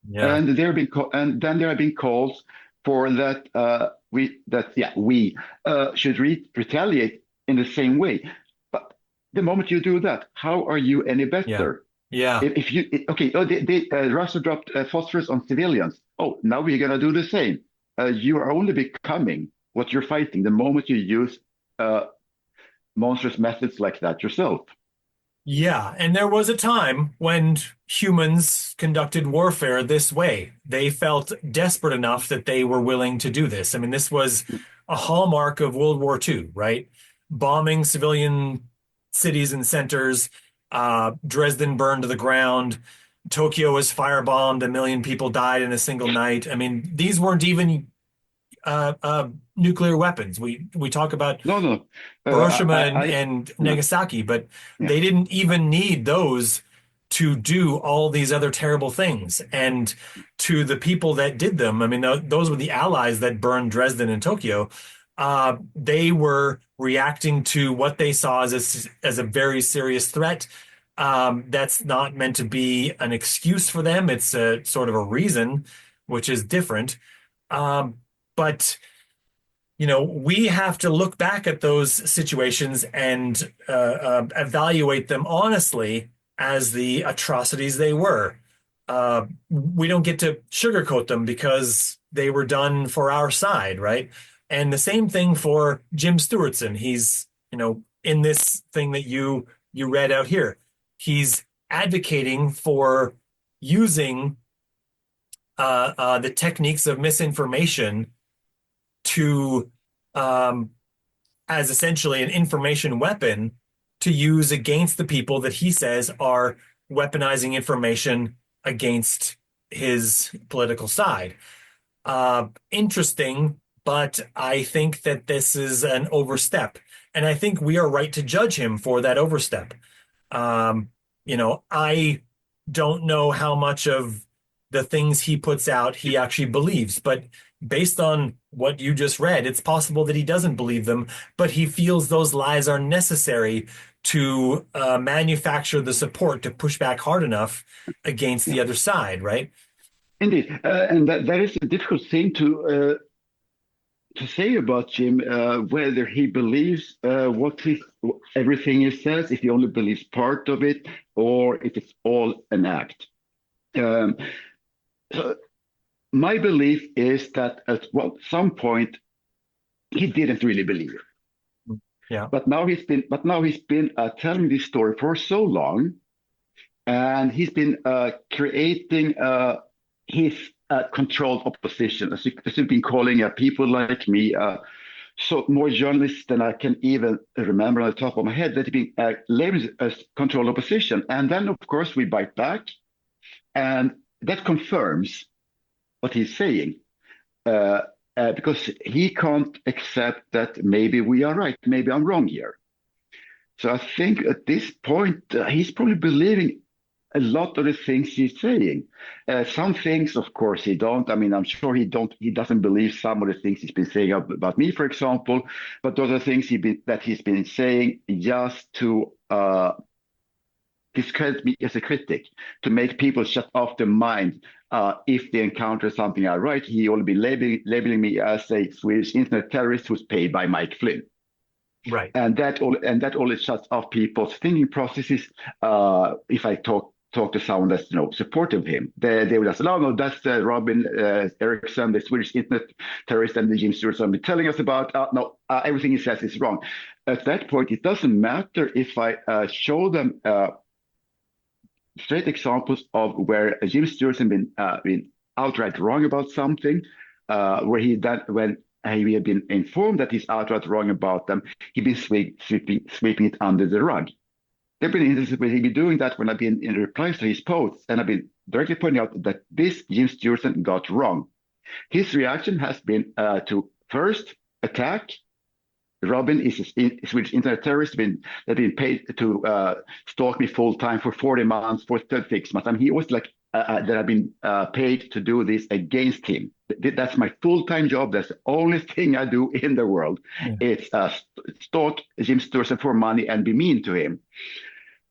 Yeah, and and then there have been calls for that we should retaliate in the same way. But the moment you do that, how are you any yeah, better? yeah. If you okay, oh, Russia dropped phosphorus on civilians. Oh, now we're gonna do the same. You are only becoming what you're fighting the moment you use uh, monstrous methods like that yourself. Yeah, and there was a time when humans conducted warfare this way. They felt desperate enough that they were willing to do this. I mean, this was a hallmark of World War II, right? Bombing civilian cities and centers. Dresden burned to the ground. Tokyo was firebombed. 1 million people died in a single night. I mean, these weren't even nuclear weapons. We talk about No, no, Hiroshima I and yeah, Nagasaki, but yeah, they didn't even need those to do all these other terrible things. And to the people that did them, I mean, those were the Allies that burned Dresden and Tokyo. They were reacting to what they saw as a very serious threat. That's not meant to be an excuse for them. It's a sort of a reason, which is different. Um, but we have to look back at those situations and evaluate them honestly as the atrocities they were. We don't get to sugarcoat them because they were done for our side, right? And the same thing for Jim Stewartson. He's, in this thing that you read out here, he's advocating for using the techniques of misinformation to um, as essentially an information weapon to use against the people that he says are weaponizing information against his political side. Interesting, but I think that this is an overstep. And I think we are right to judge him for that overstep. Um, I don't know how much of the things he puts out he actually believes, but based on what you just read, it's possible that he doesn't believe them, but he feels those lies are necessary to manufacture the support to push back hard enough against yeah. the other side, right? Indeed, and that is a difficult thing to say about Jim, whether he believes everything he says, if he only believes part of it, or if it's all an act. Um, so my belief is that at some point he didn't really believe it. Yeah. But now he's been telling this story for so long, and he's been creating his controlled opposition, as you've been calling people like me, so more journalists than I can even remember on the top of my head that have been labeled as controlled opposition. And then, of course, we bite back, and that confirms what he's saying. Uh, because he can't accept that maybe we are right, maybe I'm wrong here. So I think at this point, he's probably believing a lot of the things he's saying. Some things, of course, he don't. I mean, I'm sure he doesn't believe some of the things he's been saying about me, for example. But those are things that he's been saying just to discredit me as a critic, to make people shut off their mind if they encounter something I write. He will be labeling me as a Swedish internet terrorist who's paid by Mike Flynn. Right. And that always shuts off people's thinking processes. If I talk talk to someone that's supportive of him. They would just say, "Oh no, that's Robin Eriksson, the Swedish internet terrorist, and the Jim Stewartson been telling us about. No, everything he says is wrong." At that point, it doesn't matter if I show them straight examples of where Jim Stewartson been outright wrong about something, where when he had been informed that he's outright wrong about them, he'd been sweeping it under the rug. They've been interested when he'd be doing that when I've been in replies to his posts, and I've been directly pointing out that this Jim Stewartson got wrong. His reaction has been to first attack. Robin is a Swedish internet terrorist that been paid to stalk me full time for 40 months, for 36 months. I mean, he was like that I've been paid to do this against him. That's my full-time job. That's the only thing I do in the world. Yeah. It's stalk Jim Stewartson for money and be mean to him.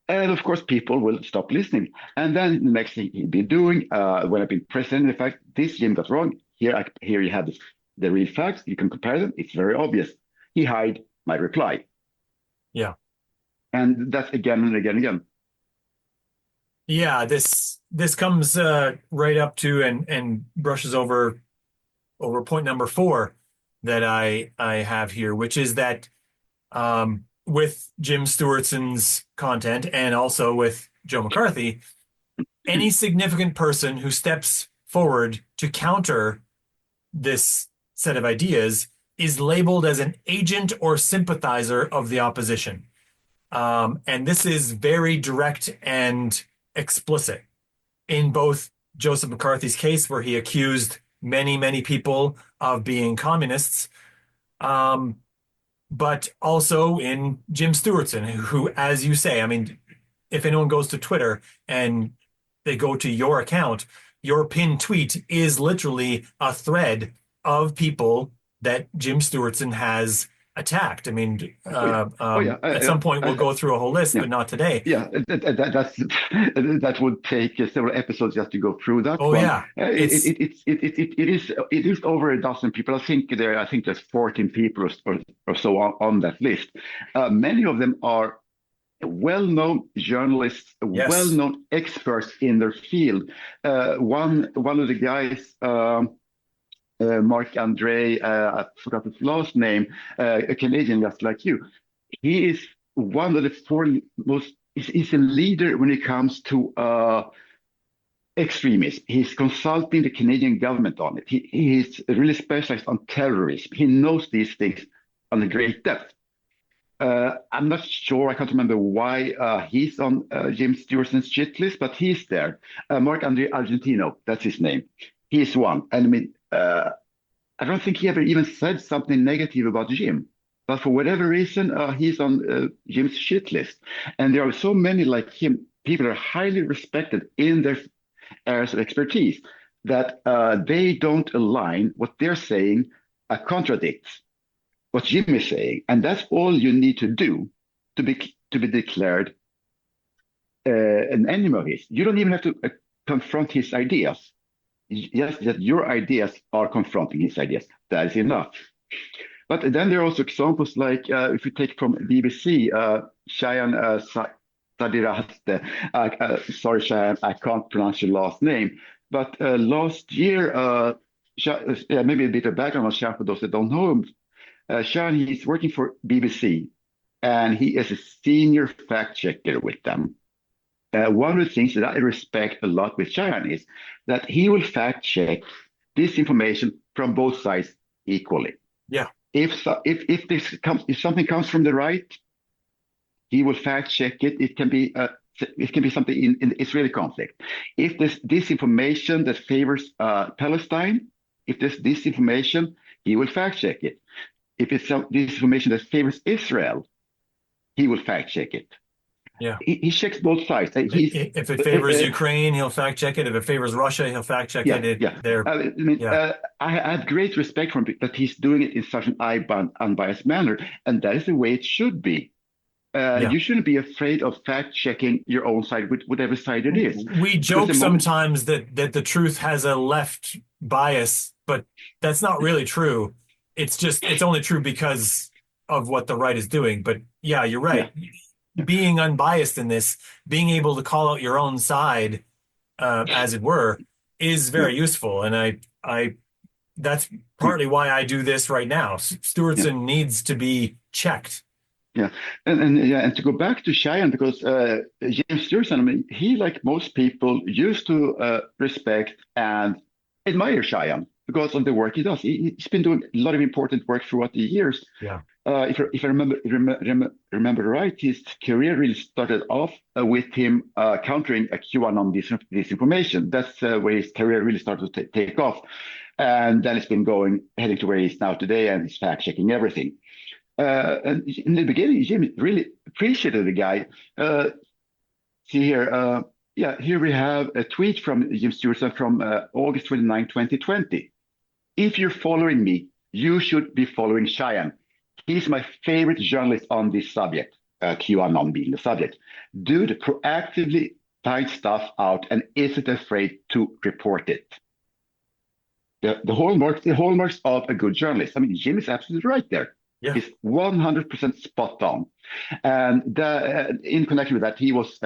And of course, people will stop listening. And then the next thing he'd be doing, when I've been presenting the fact this Jim got wrong, here you have the real facts. You can compare them. It's very obvious. He hide my reply. Yeah. And that's again and again and again. Yeah, this comes right up to and brushes over point number 4 that I have here, which is that with Jim Stewartson's content and also with Joe McCarthy, any significant person who steps forward to counter this set of ideas is labeled as an agent or sympathizer of the opposition. And this is very direct and explicit in both Joseph McCarthy's case, where he accused many, many people of being communists, but also in Jim Stewartson, who, as you say, I mean, if anyone goes to Twitter and they go to your account, your pinned tweet is literally a thread of people that Jim Stewartson has attacked. I mean, at some point we'll go through a whole list, but not today. Yeah, that would take several episodes just to go through that. Oh one. Yeah, it is over a dozen people. I think there's 14 people or so on that list. Many of them are well-known journalists, yes, well-known experts in their field. One of the guys. Mark Andre, I forgot his last name, a Canadian just like you. He is one of the foremost, he's a leader when it comes to extremism. He's consulting the Canadian government on it. He is really specialized on terrorism. He knows these things on a great depth. I'm not sure, I can't remember why he's on Jim Stewartson's shit list, but he's there. Mark Andre Argentino, that's his name. He's one. And I mean, I don't think he ever even said something negative about Jim, but for whatever reason, he's on Jim's shit list. And there are so many like him, people are highly respected in their areas of expertise, that they don't align. What they're saying contradicts what Jim is saying. And that's all you need to do to be declared an enemy of his. You don't even have to confront his ideas. Yes, that your ideas are confronting his ideas. That is enough. But then there are also examples like, if you take from BBC, Shayan Sardarizadeh. Sorry, Shayan, I can't pronounce your last name. But last year, maybe a bit of background on Shayan for those that don't know him. Shayan, he's working for BBC, and he is a senior fact checker with them. One of the things that I respect a lot with Shayan is that he will fact check disinformation from both sides equally. Yeah. If something comes from the right, he will fact check it. It can be something in the Israeli conflict. If there's disinformation that favors Palestine, if there's disinformation, he will fact check it. If it's some disinformation that favors Israel, he will fact check it. Yeah, he checks both sides. If it favors Ukraine, he'll fact check it. If it favors Russia, he'll fact check it. I have great respect for him that he's doing it in such an unbiased manner, and that is the way it should be. You shouldn't be afraid of fact checking your own side, with whatever side it is. We joke sometimes that the truth has a left bias, but that's not really true. It's only true because of what the right is doing. But yeah, you're right. Yeah. being unbiased in this, being able to call out your own side, as it were, is yeah, very useful. And that's partly why I do this right now. yeah. Stewartson needs to be checked. Yeah, and to go back to Shayan, because James Stewartson, I mean, he, like most people, used to respect and admire Shayan because of the work he does. He's been doing a lot of important work throughout the years. Yeah. If I remember right, his career really started off with him countering a QAnon disinformation. That's where his career really started to take off, and then it's been heading to where he is now today, and he's fact checking everything. And in the beginning, Jim really appreciated the guy. See here, yeah, here we have a tweet from Jim Stewartson from August 29, 2020. If you're following me, you should be following Shayan. He's my favorite journalist on this subject, QAnon being the subject. Dude proactively finds stuff out and isn't afraid to report it. The hallmarks of a good journalist. I mean, Jim is absolutely right there. Yeah. He's 100% spot on. And in connection with that, he was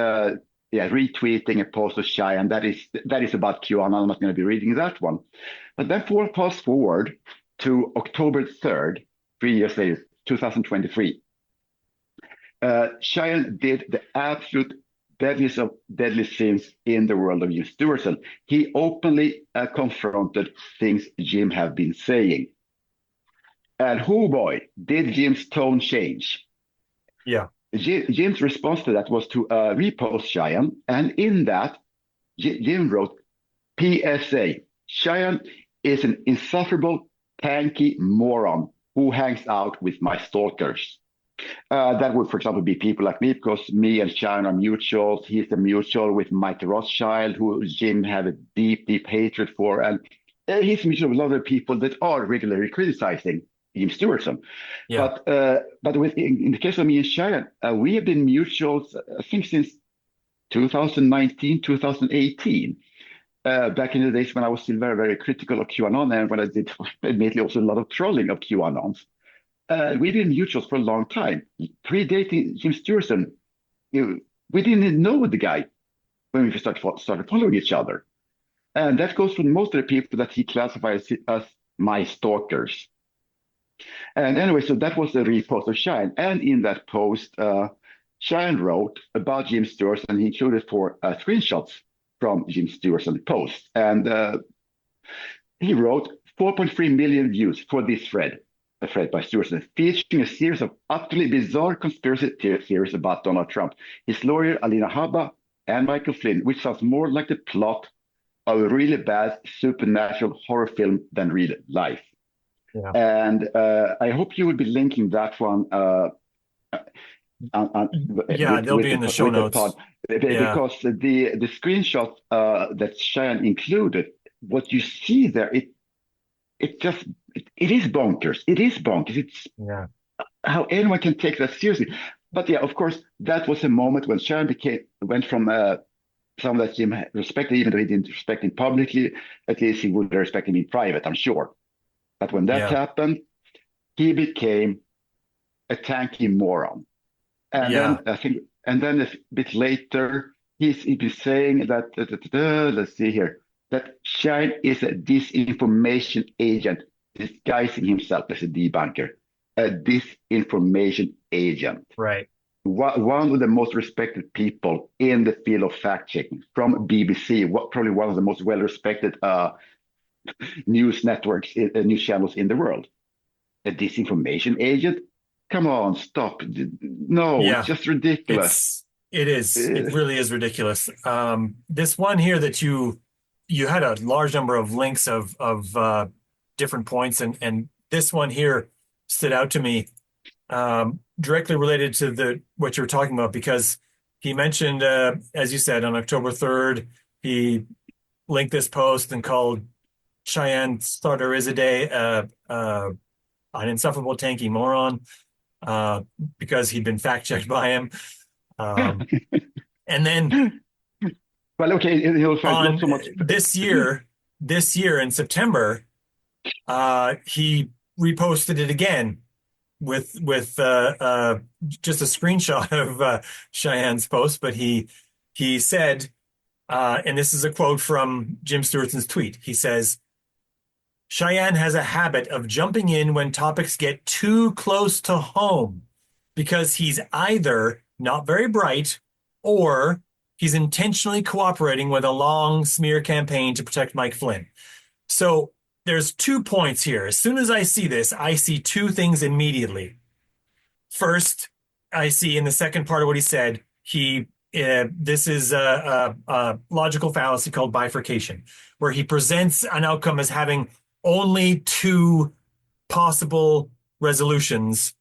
retweeting a post of Shy, and that is about QAnon. I'm not going to be reading that one. But then fast forward to October 3rd, 3 years later, 2023. Shayan did the absolute deadliest of deadly sins in the world of Jim Stewartson. He openly confronted things Jim have been saying. And oh boy, did Jim's tone change. Yeah. Jim's response to that was to repost Shayan. And in that, Jim wrote, PSA, Shayan is an insufferable, tanky moron who hangs out with my stalkers. That would, for example, be people like me, because me and Shayan are mutuals. He's a mutual with Mike Rothschild, who Jim have a deep, deep hatred for. And he's a mutual with a lot of people that are regularly criticizing Jim Stewartson. Yeah. But in the case of me and Shayan, we have been mutuals, I think, since 2019, 2018. Back in the days when I was still very, very critical of QAnon, and when I did, admittedly, also a lot of trolling of QAnons. We've been mutuals for a long time, predating Jim Stewartson. We didn't know the guy when we started following each other. And that goes for most of the people that he classifies as my stalkers. And anyway, so that was the repost of Shayan. And in that post, Shayan wrote about Jim Stewartson. He included 4 screenshots from Jim Stewartson post. And he wrote 4.3 million views for this thread, a thread by Stewartson, featuring a series of utterly bizarre conspiracy theories about Donald Trump, his lawyer, Alina Habba, and Michael Flynn, which sounds more like the plot of a really bad supernatural horror film than real life. Yeah. And I hope you will be linking that one. They'll be in the show notes. Because the screenshot that Shayan included, what you see there, it is bonkers. It is bonkers. It's how anyone can take that seriously. But yeah, of course, that was a moment when Shayan went from someone that Jim respected, even though he didn't respect him publicly. At least he would respect him in private, I'm sure. But when that happened, he became a tanky moron. And then I think, a bit later, he's been saying that let's see here, that Shayan is a disinformation agent, disguising himself as a debunker, a disinformation agent. Right. One of the most respected people in the field of fact checking from BBC, probably one of the most well-respected news networks, news channels in the world. A disinformation agent? Come on, stop. No, it's just ridiculous. It is. It really is ridiculous. This one here that you had a large number of links of different points, and this one here stood out to me, directly related to what you were talking about, because he mentioned, as you said, on October 3rd, he linked this post and called Shayan Sardarizadeh an insufferable tanky moron, because he'd been fact-checked by him. And then well, okay, he'll find not so much. This year in September, he reposted it again, with just a screenshot of Cheyenne's post, but he said, and this is a quote from Jim Stewartson's tweet. He says, Cheyenne has a habit of jumping in when topics get too close to home because he's either not very bright or he's intentionally cooperating with a long smear campaign to protect Mike Flynn. So there's 2 points here. As soon as I see this, I see two things immediately. First, I see in the second part of what he said, this is a logical fallacy called bifurcation, where he presents an outcome as having only two possible resolutions,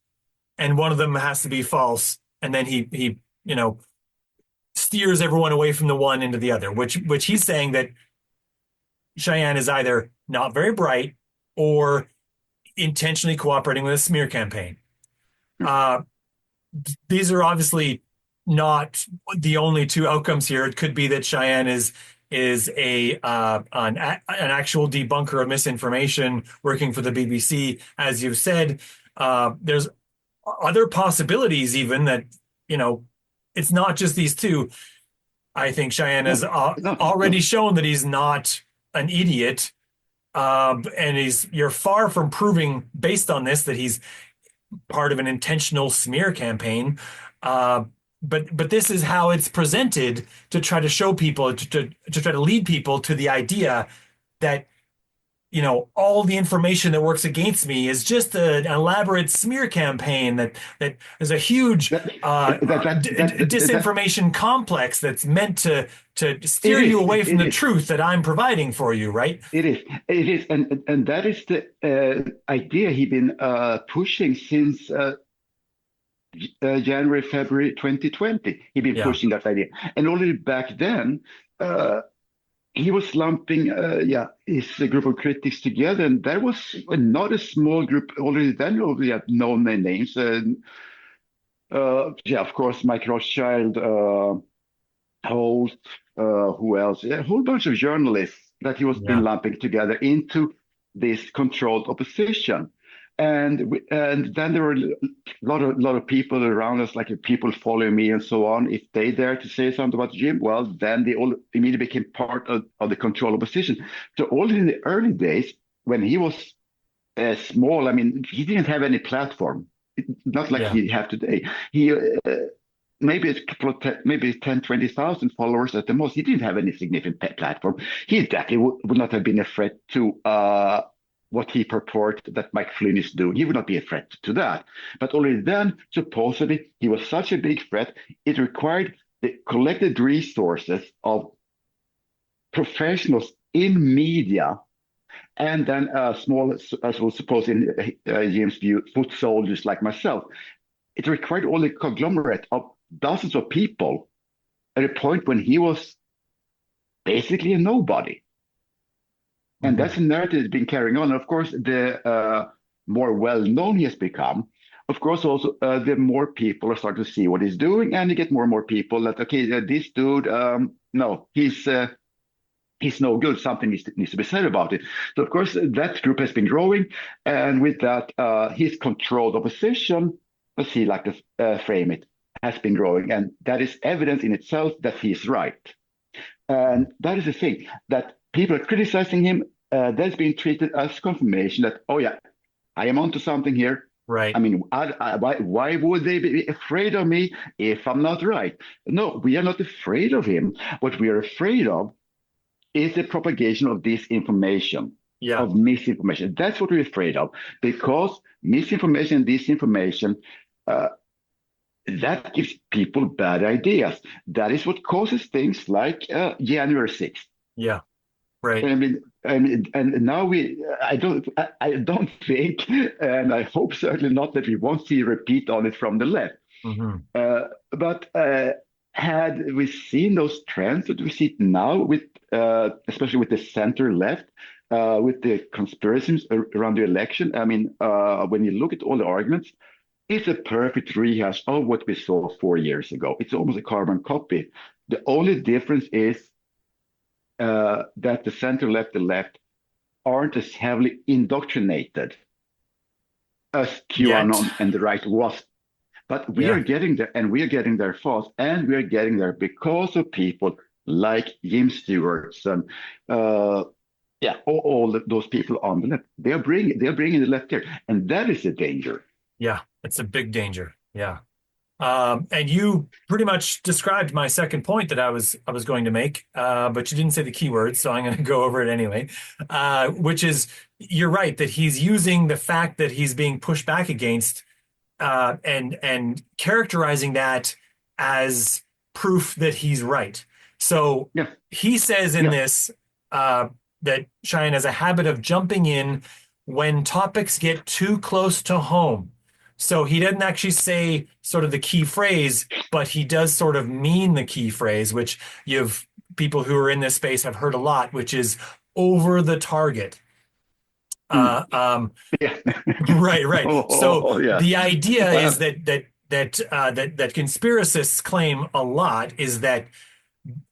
and one of them has to be false, and then he steers everyone away from the one into the other, which he's saying that Cheyenne is either not very bright or intentionally cooperating with a smear campaign. These are obviously not the only two outcomes here. It could be that Cheyenne is an actual debunker of misinformation working for the BBC, as you've said. There's other possibilities, even that it's not just these two. I think Cheyenne has already shown that he's not an idiot, and you're far from proving, based on this, that he's part of an intentional smear campaign. But this is how it's presented to try to show people, to try to lead people to the idea that all the information that works against me is just an elaborate smear campaign, that is a huge disinformation complex that's meant to steer you away from the truth that I'm providing for you, right? It is, and that is the idea he's been pushing since January, February 2020. He'd been pushing that idea, and already back then, he was lumping his group of critics together, and that was not a small group. Already then, we had known their names. Of course, Mike Rothschild, Holt, who else? A whole bunch of journalists that he was been lumping together into this controlled opposition. And then there were a lot of people around us, like people following me and so on. If they dare to say something about Jim, well, then they all immediately became part of the control opposition. So already in the early days, when he was small, I mean, he didn't have any platform, not like he have today. He maybe a couple of maybe 10, 20,000 followers at the most. He didn't have any significant platform. He definitely would not have been a threat to what he purported that Mike Flynn is doing. He would not be a threat to that. But already then, supposedly, he was such a big threat, it required the collected resources of professionals in media, and then small, as we'll suppose in Jim's view, foot soldiers like myself. It required all the conglomerate of dozens of people at a point when he was basically a nobody. And that's a narrative that's been carrying on. Of course, the more well-known he has become, of course, also the more people are starting to see what he's doing, and you get more and more people that, okay, this dude, no, he's no good. Something needs to be said about it. So, of course, that group has been growing, and with that, his controlled opposition, let's see, like to frame it, has been growing, and that is evidence in itself that he's right. And that is the thing, that people are criticizing him. That's being treated as confirmation that, oh yeah, I am onto something here. Right. I mean, why would they be afraid of me if I'm not right? No, we are not afraid of him. What we are afraid of is the propagation of disinformation, of misinformation. That's what we're afraid of, because misinformation and disinformation, that gives people bad ideas. That is what causes things like January 6th. Yeah, right. I mean, and now I don't think, and I hope certainly not, that we won't see a repeat on it from the left. But had we seen those trends that we see now, with especially with the center left, with the conspiracies around the election, I mean, when you look at all the arguments, it's a perfect rehash of what we saw 4 years ago. It's almost a carbon copy. The only difference is that the center left, the left, aren't as heavily indoctrinated as Yet. QAnon and the right was. But we are Yeah. getting there, and we are getting there fast, and we are getting there because of people like Jim Stewartson, yeah, all those people on the left. They are bringing the left here, and that is a danger. Yeah. It's a big danger. Yeah. And you pretty much described my second point that I was going to make, but you didn't say the keyword, so I'm going to go over it anyway. Which is, you're right that he's using the fact that he's being pushed back against, and characterizing that as proof that he's right. So Yeah, he says in yeah, this, that Cheyenne has a habit of jumping in when topics get too close to home. So he doesn't actually say sort of the key phrase, but he does sort of mean the key phrase, which you've people who are in this space have heard a lot, which is over the target. mm, Uh, um, yeah. right, right. So Yeah. the idea is Well, that conspiracists claim a lot is that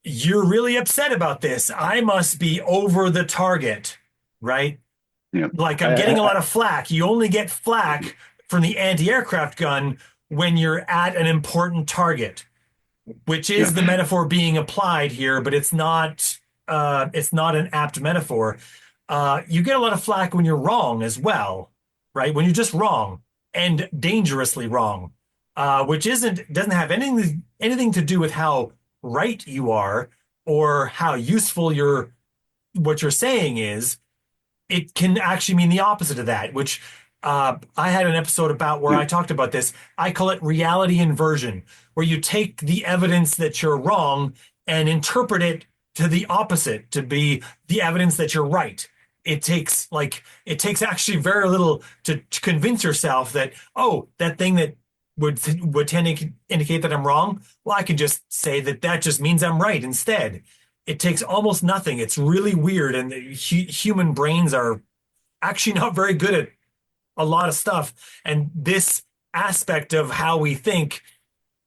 you're really upset about this. I must be over the target, right? yeah. Like I, I'm getting a I, lot of flack. You only get flack from the anti-aircraft gun when you're at an important target, which yeah. is the metaphor being applied here, but it's not an apt metaphor. You get a lot of flack when you're wrong as well, right? When you're just wrong and dangerously wrong, which doesn't have anything to do with how right you are or how useful what you're saying is. It can actually mean the opposite of that, which I had an episode about where Yeah. I talked about this. I call it reality inversion, where you take the evidence that you're wrong and interpret it to the opposite, to be the evidence that you're right. It takes actually very little to convince yourself that, oh, that thing that would tend to indicate that I'm wrong. Well, I can just say that just means I'm right instead. It takes almost nothing. It's really weird, and human brains are actually not very good at a lot of stuff. And this aspect of how we think,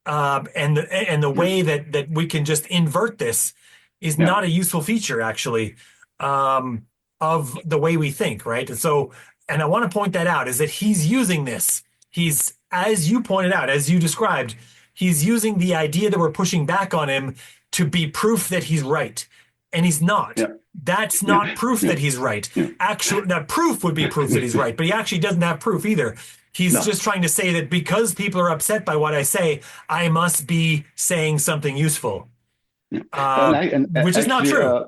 and the Yeah. way that we can just invert this is Yeah. not a useful feature actually, um, of the way we think, right? And I want to point that out is that he's using this. He's, as you pointed out, as you described, he's using the idea that we're pushing back on him to be proof that he's right, and he's not. Yeah. That's Yeah. not proof Yeah. that he's right. Yeah. Actually, that proof would be proof that he's right, but he actually doesn't have proof either. He's No. just trying to say that because people are upset by what I say, I must be saying something useful, Yeah. And which is not actually, true.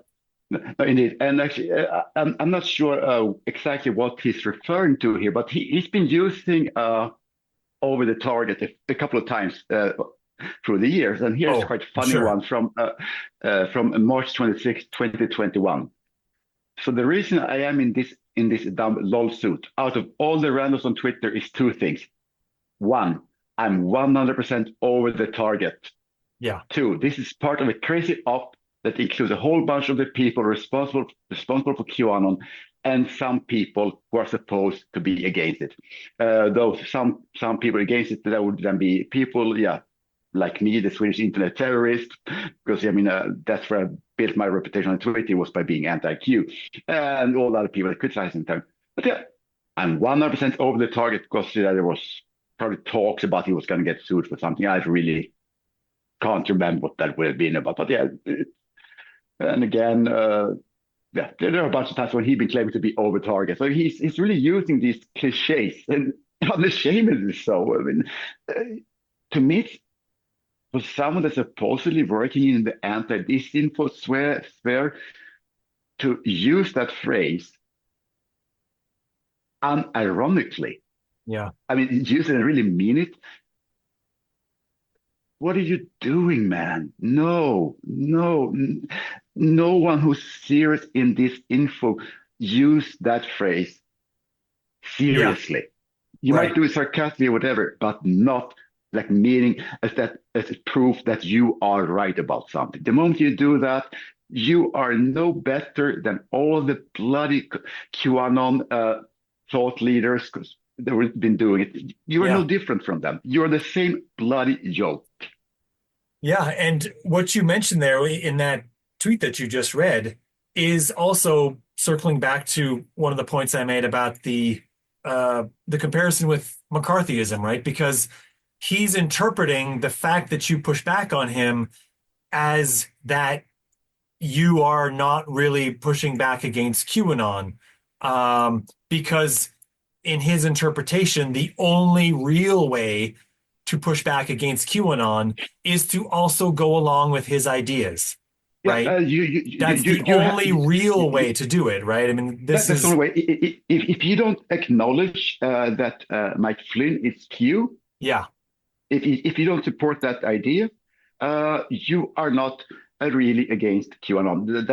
no, indeed, and actually, I'm not sure exactly what he's referring to here, but he's been using over the target a couple of times through the years, and here's Oh, quite a funny sure. one from March 26, 2021. So the reason I am in this dumb lol suit, out of all the randoms on Twitter, is two things. One, I'm 100% over the target. Yeah. Two, this is part of a crazy op that includes a whole bunch of the people responsible for QAnon and some people who are supposed to be against it. Those some people against it, that would then be people, yeah, like me, the Swedish internet terrorist, because I mean that's where I built my reputation on Twitter, was by being anti-Q, and all other people that criticizing them. But yeah, I'm 100% over the target because there was probably talks about he was going to get sued for something. I really can't remember what that would have been about. But yeah, and again, yeah, there are a bunch of times when he's been claiming to be over target. So he's really using these cliches and unashamedly so. I mean, to me, for someone that's supposedly working in the anti-disinfo sphere, to use that phrase unironically, Yeah. I mean, use it and really mean it. What are you doing, man? No, no, no one who's serious in this info use that phrase Yeah. seriously. You might Right. do it sarcastically or whatever, but not like meaning as proof that you are right about something. The moment you do that, you are no better than all the bloody QAnon thought leaders that have been doing it. You are no Yeah. different from them. You are the same bloody joke. Yeah. And what you mentioned there in that tweet that you just read is also circling back to one of the points I made about the the comparison with McCarthyism, right? Because he's interpreting the fact that you push back on him as that you are not really pushing back against QAnon, because in his interpretation, the only real way to push back against QAnon is to also go along with his ideas, Yeah, right? That's the you have only real way to do it, right? I mean, this that's the only is, way. If you don't acknowledge that Mike Flynn is Q, yeah, if you don't support that idea, you are not really against QAnon.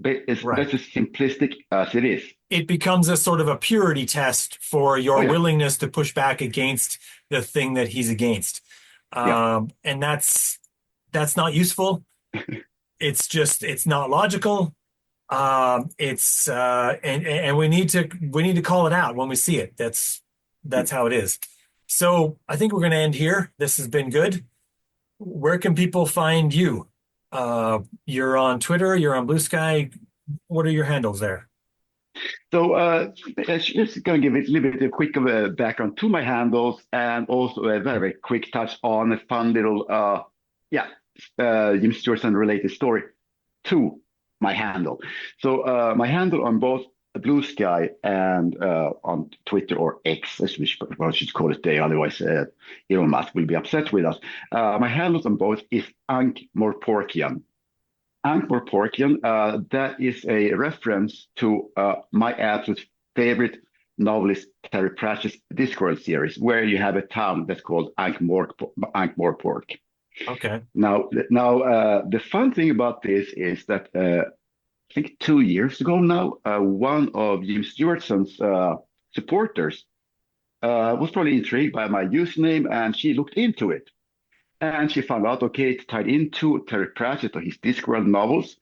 right. That's as simplistic as it is. It becomes a sort of a purity test for Oh your yeah, willingness to push back against the thing that he's against. yeah. And that's not useful. It's not logical. And we need to call it out when we see it. That's how it is. So I think we're going to end here. This has been good. Where can people find you? You're on Twitter, you're on Blue Sky. What are your handles there? So just going to give it a little bit of quick of a background to my handles and also a very, very quick touch on a fun little, Jim Stewartson related story to my handle. So my handle on both Blue Sky and on Twitter or X, as we should call it today, otherwise Elon Musk will be upset with us. My handles on both is Ankh Morporkian. Ankh-Morporkian, that is a reference to my absolute favorite novelist Terry Pratchett's Discworld series, where you have a town that's called Ankh-Morpork. Okay. Now, the fun thing about this is that I think 2 years ago now, one of Jim Stewartson's supporters was probably intrigued by my username, and she looked into it. And she found out, okay, it's tied into Terry Pratchett or his Discworld novels.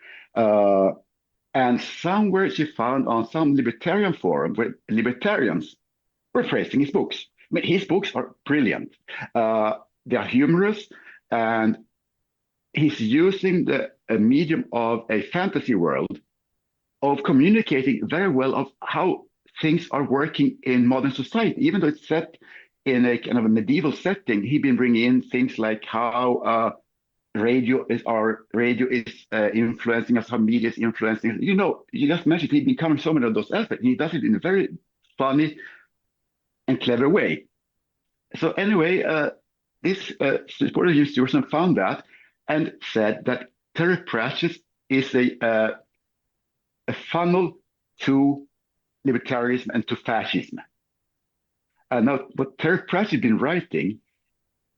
And somewhere she found on some libertarian forum where libertarians were praising his books. I mean, his books are brilliant. They are humorous, and he's using the a medium of a fantasy world of communicating very well of how things are working in modern society, even though it's set in a kind of a medieval setting. He's been bringing in things like how radio is influencing us, how media is influencing us. You just mentioned he's been covering so many of those aspects. He does it in a very funny and clever way. So anyway, this supporter Jim Stewartson found that and said that Terry Pratchett is a funnel to libertarianism and to fascism. Now, what Terry Pratchett has been writing,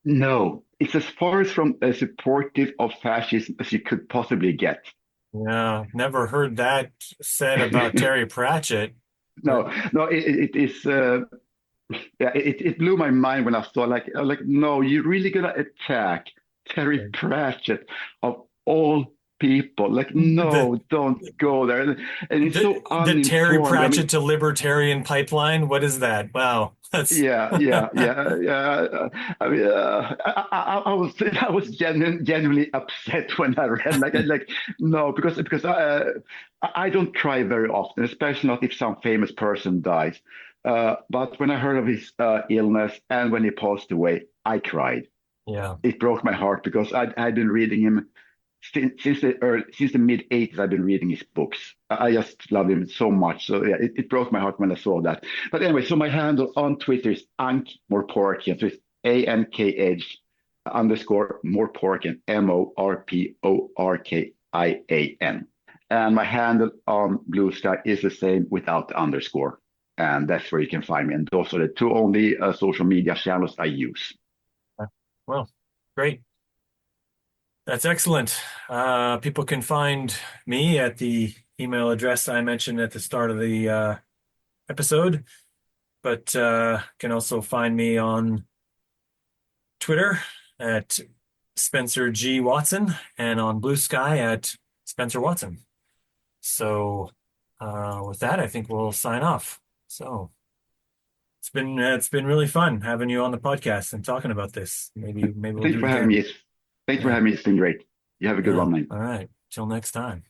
no, it's as far as from supportive of fascism as you could possibly get. Yeah, never heard that said about Terry Pratchett. No, it is. Yeah, it blew my mind when I saw like, no, you're really gonna attack Terry Pratchett of all people. Like, The no, don't go there. And it's so the Terry uninformed. I Pratchett mean, to libertarian pipeline. What is that? Wow, that's yeah. I mean, I was genuinely upset when I read like no, because I don't cry very often, especially not if some famous person dies. But when I heard of his illness and when he passed away, I cried. yeah. It broke my heart because I'd been reading him since the mid '80s. I've been reading his books. I just love him so much. So yeah, it broke my heart when I saw that. But anyway, so my handle on Twitter is Ankh Morporkian. So it's ANKH underscore Morporkian, MORPORKIAN. And my handle on Blue Sky is the same without the underscore. And that's where you can find me. And those are the two only social media channels I use. Well, great. That's excellent. People can find me at the email address I mentioned at the start of the episode, but can also find me on Twitter at Spencer G. Watson and on Blue Sky at Spencer Watson. So with that, I think we'll sign off. So it's been really fun having you on the podcast and talking about this. Maybe we'll Thanks do it for having me. again. Thanks for Yeah. having me. It's been great. You have a good Yeah. one, man. All right. Till next time.